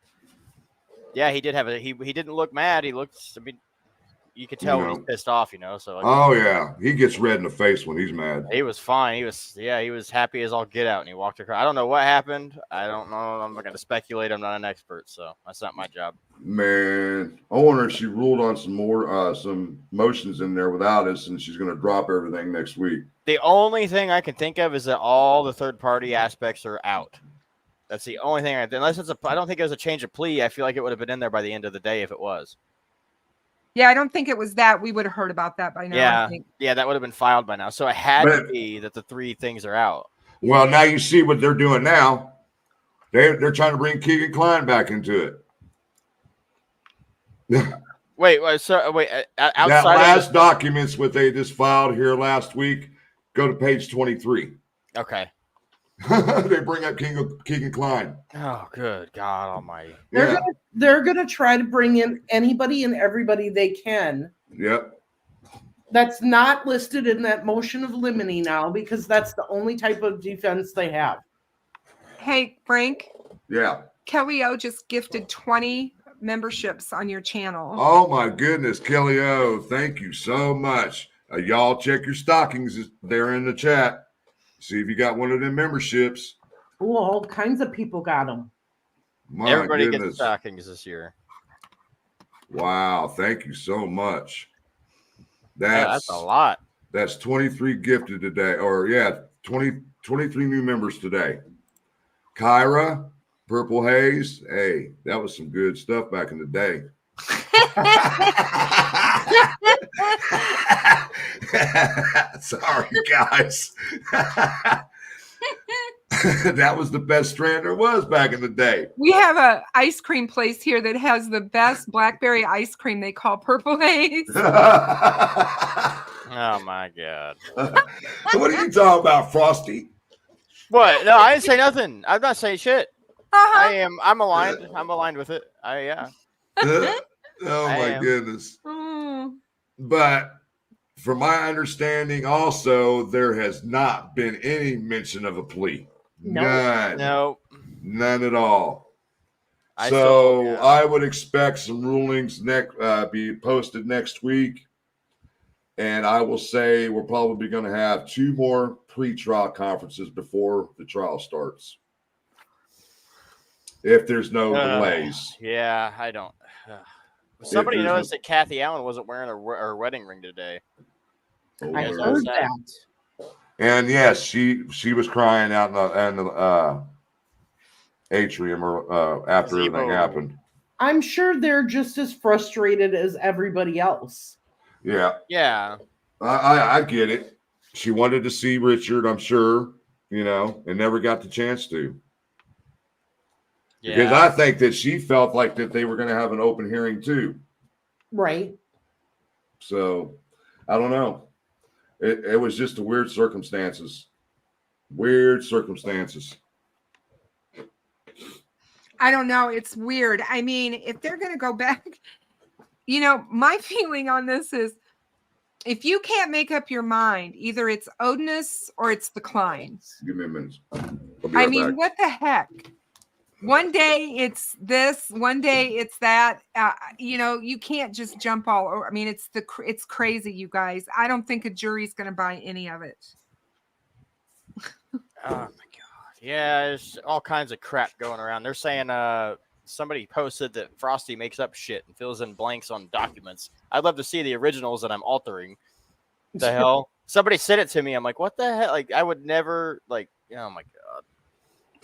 yeah, he did he didn't look mad. He looked. I mean, you could tell when he's pissed off, So. Yeah, he gets red in the face when he's mad. He was fine. He was happy as all get out, and he walked across. I don't know what happened. I don't know. I'm not going to speculate. I'm not an expert, so that's not my job. Man, I wonder if she ruled on some motions in there without us, and she's going to drop everything next week. The only thing I can think of is that all the third party aspects are out. That's the only thing. Unless I don't think it was a change of plea. I feel like it would have been in there by the end of the day if it was. Yeah, I don't think it was that. We would have heard about that by now. Yeah, I think. Yeah, that would have been filed by now. So it had to be that the 3 things are out. Well, now you see what they're doing now. They're trying to bring Keegan Klein back into it. Wait. Outside that last documents what they just filed here last week. Go to page 23. Okay. They bring up Keegan Klein. Oh, good God Almighty! They're gonna try to bring in anybody and everybody they can. Yep. That's not listed in that motion of limine now because that's the only type of defense they have. Hey, Frank. Yeah. Kelly O just gifted 20 memberships on your channel. Oh my goodness, Kelly O, thank you so much. Y'all check your stockings there in the chat. See if you got one of them memberships. Oh, all kinds of people got them. Everybody gets stockings this year. Wow, thank you so much. That's a lot. That's 23 gifted today. 23 new members today. Kyra, Purple Haze. Hey, that was some good stuff back in the day. Sorry, guys. That was the best strand there was back in the day. We have a ice cream place here that has the best blackberry ice cream they call Purple Haze. Oh my God. What are you talking about, Frosty? What? No, I didn't say nothing. I'm not saying shit. Uh-huh. I'm aligned. I'm aligned with it. Yeah. Oh my goodness. But from my understanding also, there has not been any mention of a plea. None. No. None at all. I would expect some rulings be posted next week. And I will say we're probably going to have 2 more pre-trial conferences before the trial starts. If there's no delays. Yeah, I don't. Somebody noticed that Kathy Allen wasn't wearing her wedding ring today. I heard that. And yes, she was crying out in the atrium after everything happened. I'm sure they're just as frustrated as everybody else. Yeah. Yeah. I get it. She wanted to see Richard, I'm sure, and never got the chance to. Yeah. Because I think that she felt like that they were going to have an open hearing too. Right. So, I don't know. It was just a weird circumstances. Weird circumstances. I don't know. It's weird. I mean, if they're going to go back, my feeling on this is if you can't make up your mind, either it's Odinus or it's the Kleins. Give me a minute. I mean, what the heck? One day it's this, one day it's that. You can't just jump all over. I mean, it's crazy, you guys. I don't think a jury's going to buy any of it. Oh my God! Yeah, there's all kinds of crap going around. They're saying somebody posted that Frosty makes up shit and fills in blanks on documents. I'd love to see the originals that I'm altering. The hell? Somebody sent it to me. I'm like, what the hell? Like, I would never oh my God.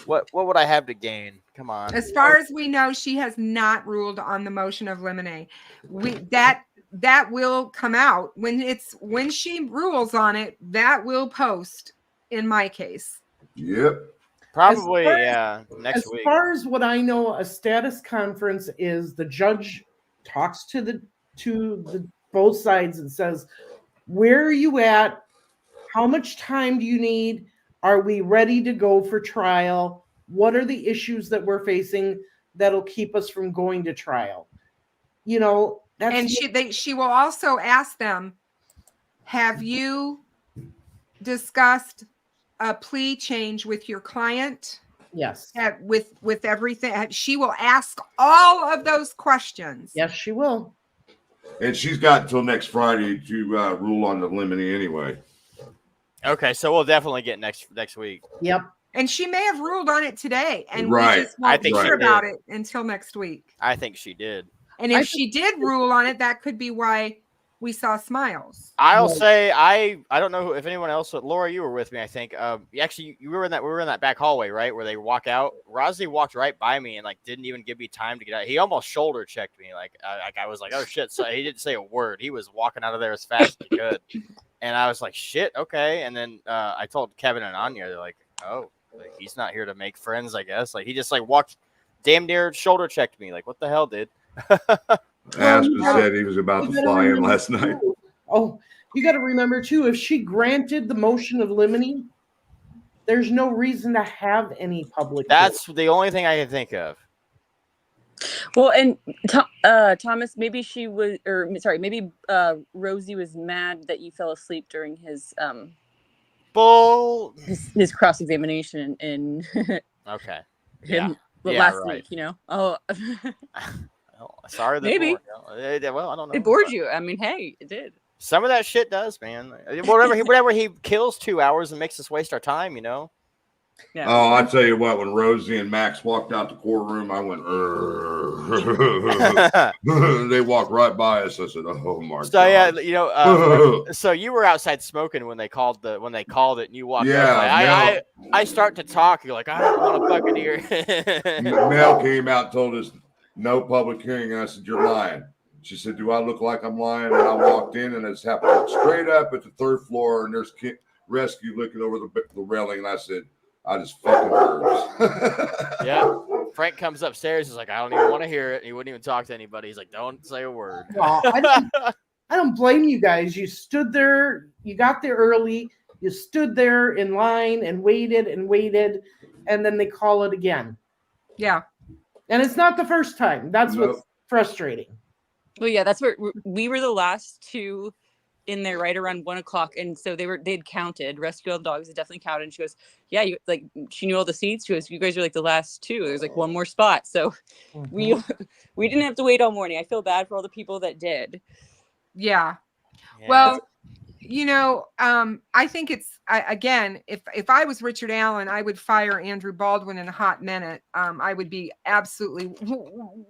What would I have to gain? Come on. As far as we know, she has not ruled on the motion of limine. That will come out when she rules on it. That will post in my case. Yep. Probably next week. As far as what I know, a status conference is the judge talks to the both sides and says, "Where are you at? How much time do you need? Are we ready to go for trial? What are the issues that we're facing that'll keep us from going to trial?" And she will also ask them, have you discussed a plea change with your client, Yes. with everything, she will ask all of those questions. Yes, she will. And she's got until next Friday to rule on the limine anyway. Okay, so we'll definitely get next week. Yep. And she may have ruled on it today, and Right. we just won't I think hear she about did. it until next week. I think she did. And if she did rule on it, that could be why we saw smiles. I'll say I don't know if anyone else. Laura, you were with me, I think. Actually, we were in that back hallway, right, where they walk out. Rosny walked right by me and like didn't even give me time to get out. He almost shoulder checked me, like I was like, oh shit. So he didn't say a word. He was walking out of there as fast as he could, and I was like, shit, okay. And then I told Kevin and Anya, they're like, oh, like, he's not here to make friends, I guess. Like he just like walked, damn near shoulder checked me. Like what the hell, dude? Aspen said he was about to fly in last night. Oh, you got to remember too, if she granted the motion of limine, there's no reason to have any public. That's the only thing I can think of. Well, and Thomas, maybe maybe Rosie was mad that you fell asleep during his his cross examination in okay him yeah, last right. week. You know, oh. Sorry, maybe. Well, I don't know. It bored you. I mean, hey, it did. Some of that shit does, man. Whatever he kills 2 hours and makes us waste our time, you know. Yeah. Oh, I tell you what, when Rosie and Max walked out the courtroom, I went, they walked right by us. I said, oh my so God. yeah, you know, so you were outside smoking when they called it, and you walked yeah, up. I start to talk. You're like, I don't want to fucking hear. Mel came out and told us no public hearing, and I said, you're lying. She said, do I look like I'm lying? And I walked in, and it's happened straight up at the third floor, and there's rescue looking over the railing, and I said, I just fucking nerves. Yeah. Frank comes upstairs. He's like, I don't even want to hear it. He wouldn't even talk to anybody. He's like, don't say a word. Well, I don't blame you guys. You stood there. You got there early. You stood there in line and waited, and then they call it again. Yeah. And it's not the first time. That's what's frustrating. Well, yeah, that's where we were the last two in there right around 1 o'clock, and so they'd counted. Rescue All the Dogs had definitely counted, and she goes, yeah, you like, she knew all the seats. She goes, you guys are like the last two. There's like one more spot, so we didn't have to wait all morning. I feel bad for all the people that did. Yeah. Well, you know, I think again, if I was Richard Allen, I would fire Andrew Baldwin in a hot minute. I would be absolutely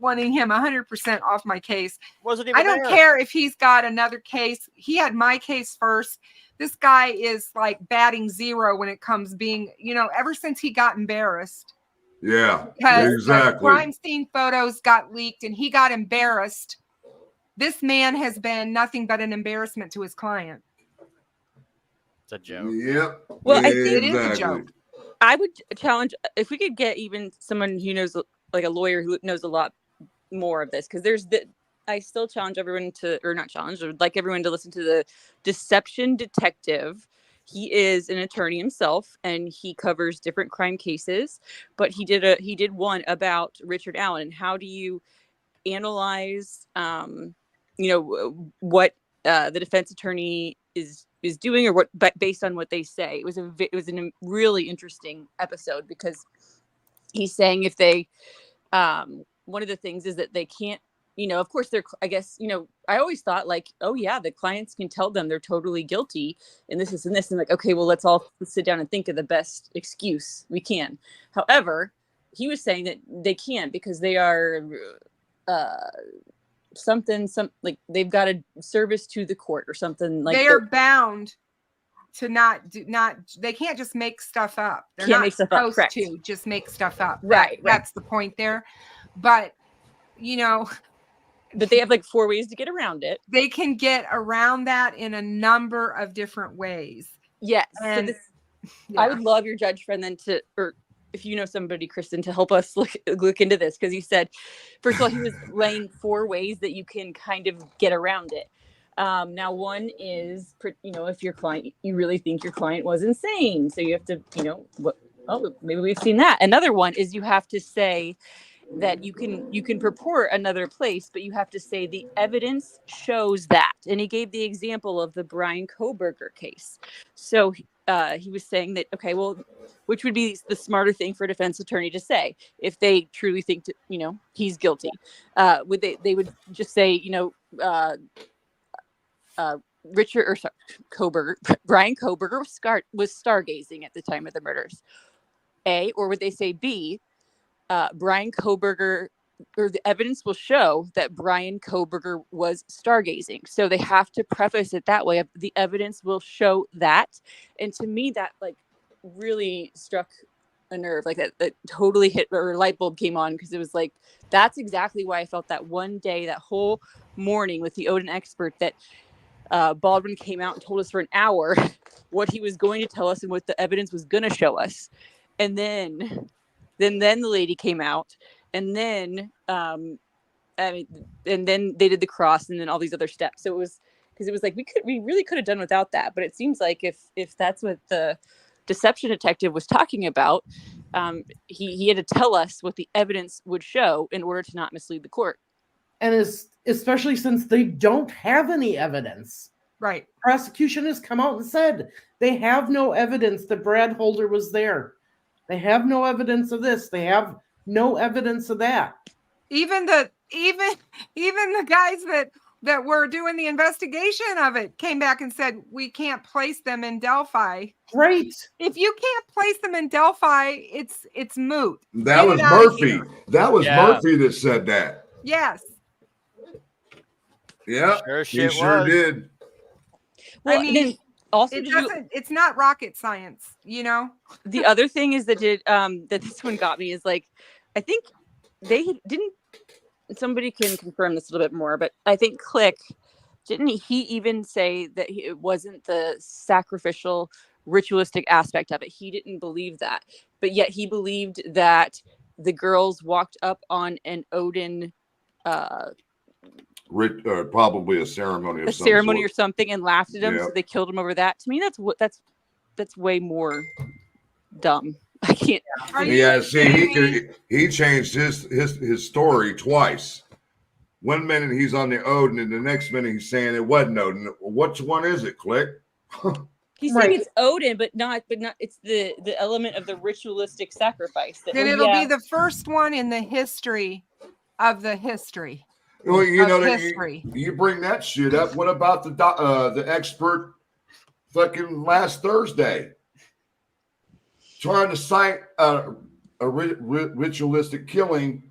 wanting him 100% off my case. I don't care if he's got another case. He had my case first. This guy is like batting zero when it comes being, you know, ever since he got embarrassed. Yeah, because exactly. Crime scene photos got leaked and he got embarrassed. This man has been nothing but an embarrassment to his client. It's a joke. Yep. Well, I think it is a joke. I would challenge if we could get even someone who knows, like a lawyer who knows a lot more of this, because I still challenge everyone to, or not challenge, or like everyone to listen to the Deception Detective. He is an attorney himself, and he covers different crime cases. But he did one about Richard Allen, and how do you analyze, what the defense attorney is doing, or what, but based on what they say. It was a really interesting episode, because he's saying if they, one of the things is that they can't, of course I guess, I always thought like, oh yeah, the clients can tell them they're totally guilty and this and this, and like, okay, well, let's all sit down and think of the best excuse we can. However, he was saying that they can't, because they are, like they've got a service to the court or something, like they are bound to they can't just make stuff up. They're can't not make stuff up, supposed correct. to just make stuff up. Right. That's the point there. But but they have like 4 ways to get around it. They can get around that in a number of different ways. Yes. And I would love your judge friend then or if you know somebody, Kristin, to help us look into this, because he said, first of all, he was laying 4 ways that you can kind of get around it. Now, one is, if your client, you really think your client was insane, so you have to, maybe we've seen that. Another one is you have to say that you can purport another place, but you have to say the evidence shows that. And he gave the example of the Brian Kohberger case. So he was saying that, okay, well, which would be the smarter thing for a defense attorney to say if they truly think he's guilty? They would just say, Richard or Kohberger, Brian Kohberger was stargazing at the time of the murders. A, or would they say B, Brian Kohberger, or the evidence will show that Brian Kohberger was stargazing. So they have to preface it that way. The evidence will show that. And to me, that really struck a nerve, that totally hit, or a light bulb came on, because it was that's exactly why I felt that one day, that whole morning with the Odin expert, that Baldwin came out and told us for an hour what he was going to tell us and what the evidence was going to show us. And then the lady came out, and then and then they did the cross, and then all these other steps. So it was, because it was we really could have done without that. But it seems like if that's what the deception detective was talking about, he had to tell us what the evidence would show in order to not mislead the court. And especially since they don't have any evidence. Right. Prosecution has come out and said they have no evidence that Brad Holder was there. They have no evidence of this. They have no evidence of that. Even the guys that were doing the investigation of it came back and said, we can't place them in Delphi. Right. If you can't place them in Delphi, it's moot. That was Murphy. That was Murphy that said that. Yes. Yeah, he sure did. Well, I mean, also it's not rocket science, The other thing is that that this one got me is I think they didn't. Somebody can confirm this a little bit more, but I think didn't he even say that it wasn't the sacrificial, ritualistic aspect of it? He didn't believe that, but yet he believed that the girls walked up on an Odin. Probably a ceremony or something, and laughed at him, so they killed him over that. To me, that's way more dumb. I can't. Yeah, see, he changed his story twice. One minute he's on the Odin, and the next minute he's saying it wasn't Odin. Which one is it, Click? He's saying it's Odin, but not. It's the element of the ritualistic sacrifice. Then it'll be the first one in the history of the history. Well, you bring that shit up. What about the expert fucking last Thursday trying to cite a ritualistic killing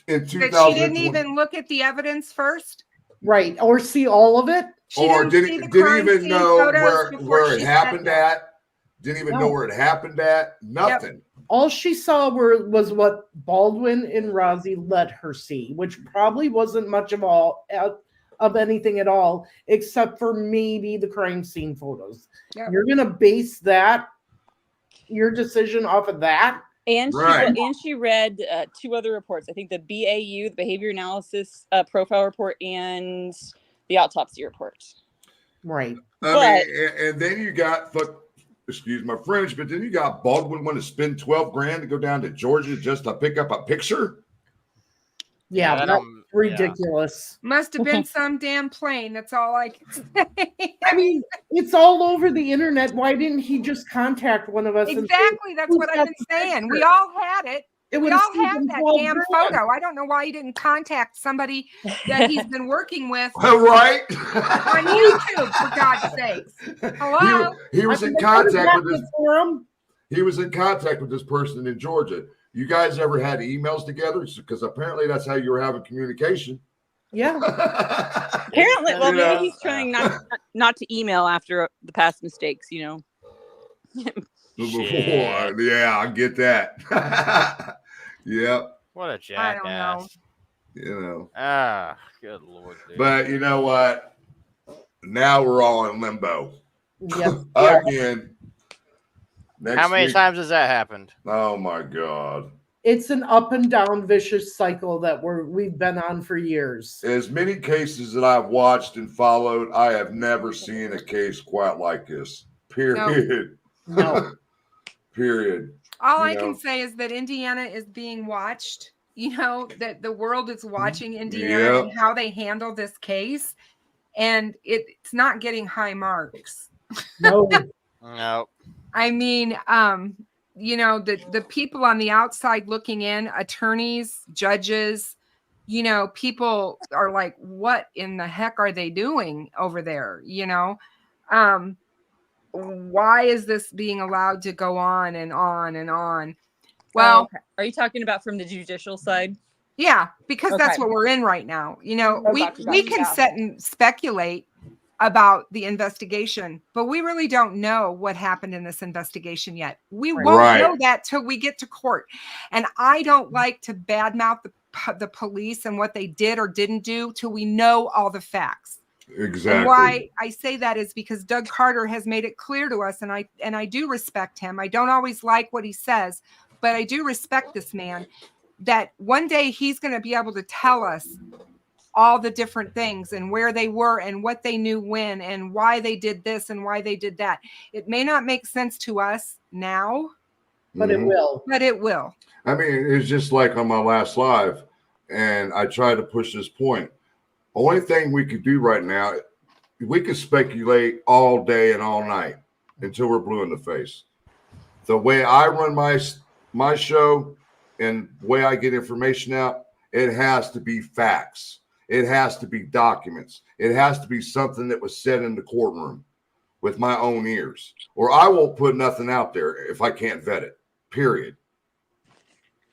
in 2000? But she didn't even look at the evidence first, right? Or see all of it, didn't even know where it happened at. Didn't even know where it happened at. Nothing. Yep. All she saw was what Baldwin and Rozzy let her see, which probably wasn't much of anything at all, except for maybe the crime scene photos. Yep. You're gonna base your decision off of that. And she read two other reports. I think the BAU, the behavior analysis profile report, and the autopsy report. Right. And then you got excuse my French, but then you got Baldwin want to spend $12,000 to go down to Georgia just to pick up a picture. Yeah, that's ridiculous. Must have been some damn plane. That's all I can say. I mean, it's all over the internet. Why didn't he just contact one of us? Exactly. That's what I've been saying. We all had it. We all had that damn photo. I don't know why he didn't contact somebody that he's been working with. Right. On YouTube, for God's sakes. Hello? He was in contact with He was in contact with this person in Georgia. You guys ever had emails together? Because apparently that's how you were having communication. Yeah. Apparently, well, maybe he's trying not to email after the past mistakes, Yeah, I get that. Yep. What a jackass. Good Lord, dude. But you know what? Now we're all in limbo. Yep. Again. How many times has that happened? Oh my God. It's an up and down vicious cycle that we've been on for years. As many cases that I've watched and followed, I have never seen a case quite like this. Period. No. Period. All I can say is that Indiana is being watched. That the world is watching Indiana and how they handle this case. And it's not getting high marks. No. No. I mean, the people on the outside looking in, attorneys, judges, people are like, what in the heck are they doing over there? Why is this being allowed to go on and on and on? Well, okay. Are you talking about from the judicial side? Yeah, because that's Okay. what we're in right now. Gotcha, We can sit and speculate about the investigation, but we really don't know what happened in this investigation yet. We won't know that till we get to court. And I don't like to badmouth the police and what they did or didn't do till we know all the facts. Exactly. And why I say that is because Doug Carter has made it clear to us, and I do respect him. I don't always like what he says, but I do respect this man, that one day he's going to be able to tell us all the different things and where they were and what they knew when and why they did this and why they did that. It may not make sense to us now, but it will. But it will. I mean, it's just like on my last live, and I tried to push this point. Only thing we could do right now, we could speculate all day and all night until we're blue in the face. The way I run my show and the way I get information out, it has to be facts. It has to be documents. It has to be something that was said in the courtroom with my own ears, or I won't put nothing out there if I can't vet it, period.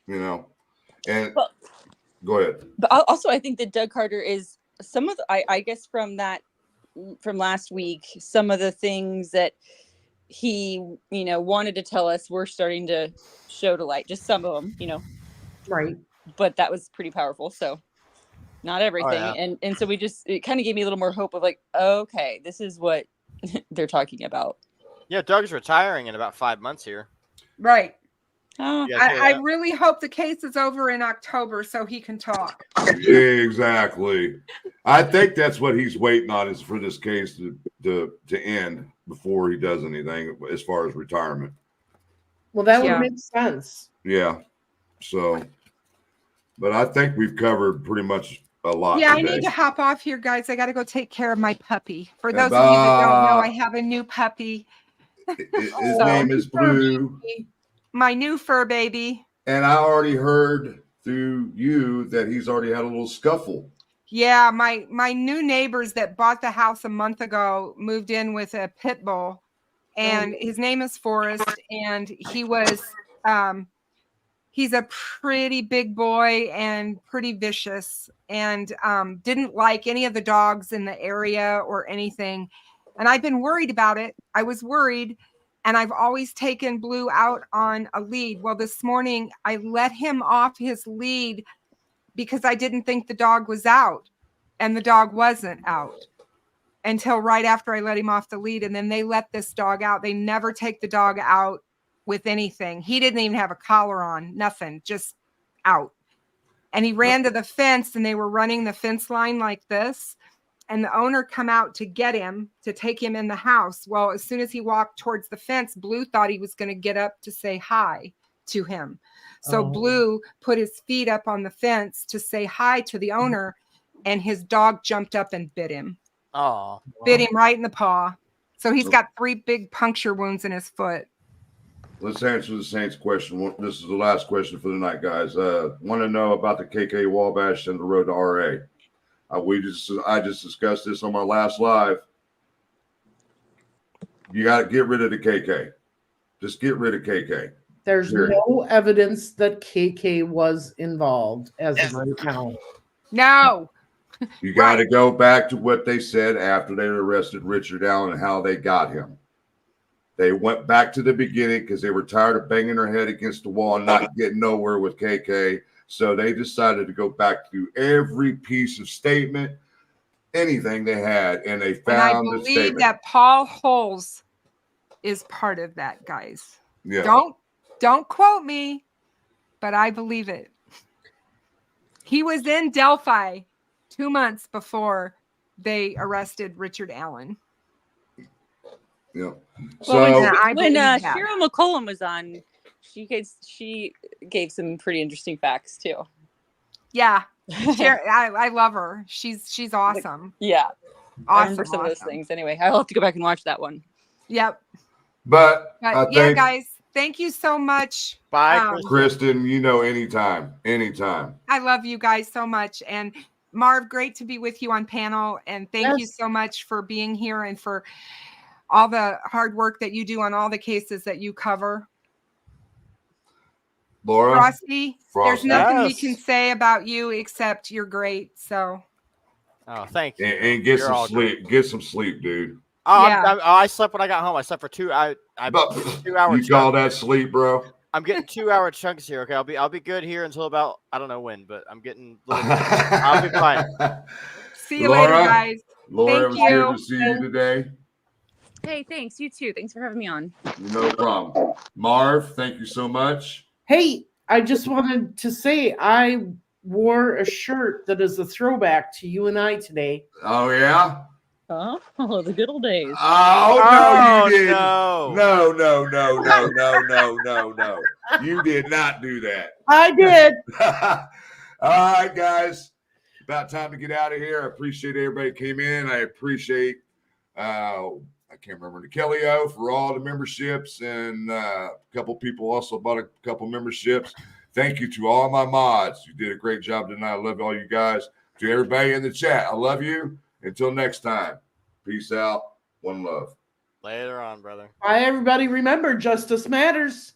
And go ahead. But also, I think that Doug Carter is some of I guess from last week, some of the things that he, wanted to tell us, we're starting to show to light, just some of them, Right. But that was pretty powerful. So not everything. Oh, yeah. And so it kind of gave me a little more hope of like, okay, this is what they're talking about. Yeah, Doug's retiring in about 5 months here. Right. Oh, I really hope the case is over in October so he can talk. Exactly. I think that's what he's waiting on, is for this case to end before he does anything as far as retirement. Well, that would make sense. Yeah. So, but I think we've covered pretty much a lot. Yeah, today. I need to hop off here, guys. I got to go take care of my puppy. For those of you that don't know, I have a new puppy. His name is Blue. My new fur baby. And I already heard through you that he's already had a little scuffle. Yeah, my new neighbors that bought the house a month ago moved in with a pit bull, and his name is Forrest, and he was he's a pretty big boy and pretty vicious, and didn't like any of the dogs in the area or anything. And I've been worried about it. I was worried. And I've always taken Blue out on a lead. Well, this morning I let him off his lead because I didn't think the dog was out, and the dog wasn't out until right after I let him off the lead. And then they let this dog out. They never take the dog out with anything. He didn't even have a collar on, nothing, just out. And he ran to the fence, and they were running the fence line like this. And the owner come out to get him, to take him in the house. Well, as soon as he walked towards the fence, Blue thought he was going to get up to say hi to him. So Blue put his feet up on the fence to say hi to the owner, and his dog jumped up and bit him. Oh, Bit him right in the paw. So he's got 3 big puncture wounds in his foot. Let's answer the Saints question. This is the last question for the night, guys. Want to know about the KK Wabash and the road to RA. I just discussed this on my last live. You got to get rid of the KK. Just get rid of KK. There's no evidence that KK was involved as of right now. No. You got to go back to what they said after they arrested Richard Allen and how they got him. They went back to the beginning because they were tired of banging their head against the wall and not getting nowhere with KK. So they decided to go back to every piece of statement, anything they had, and they found the statement. I believe that Paul Holes is part of that, guys. Yeah. Don't quote me, but I believe it. He was in Delphi 2 months before they arrested Richard Allen. Yeah. So when Cheryl McCollum was on, she gave some pretty interesting facts too. Yeah, I love her. She's awesome. Yeah, awesome. I remember some of those things. Anyway, I'll have to go back and watch that one. Yep. But But I yeah, think, guys, thank you so much. Bye, Kristin, anytime. I love you guys so much. And Marv, great to be with you on panel. And thank you so much for being here and for all the hard work that you do on all the cases that you cover. Laura? Frosty, there's nothing we can say about you except you're great. So. Oh, thank you. And get some sleep. Great. Get some sleep, dude. Oh, yeah. I slept when I got home. I slept for 2 hours. 2 hours. You call that sleep, bro? I'm getting 2-hour chunks here. Okay, I'll be good here until about I don't know when, but I'm getting. I'll be fine. See you later, guys. Laura, it was good to see you today. Hey, thanks. You too. Thanks for having me on. No problem. Marv, thank you so much. Hey, I just wanted to say I wore a shirt that is a throwback to you and I today. Oh, yeah? Oh, the good old days. Oh, no, you didn't. No. No. You did not do that. I did. All right, guys. About time to get out of here. I appreciate everybody that came in. I appreciate, I can't remember, Kelly-O for all the memberships, and a couple people also bought a couple memberships. Thank you to all my mods. You did a great job tonight. I love all you guys. To everybody in the chat, I love you. Until next time, peace out. One love. Later on, brother. Bye, everybody. Remember, justice matters.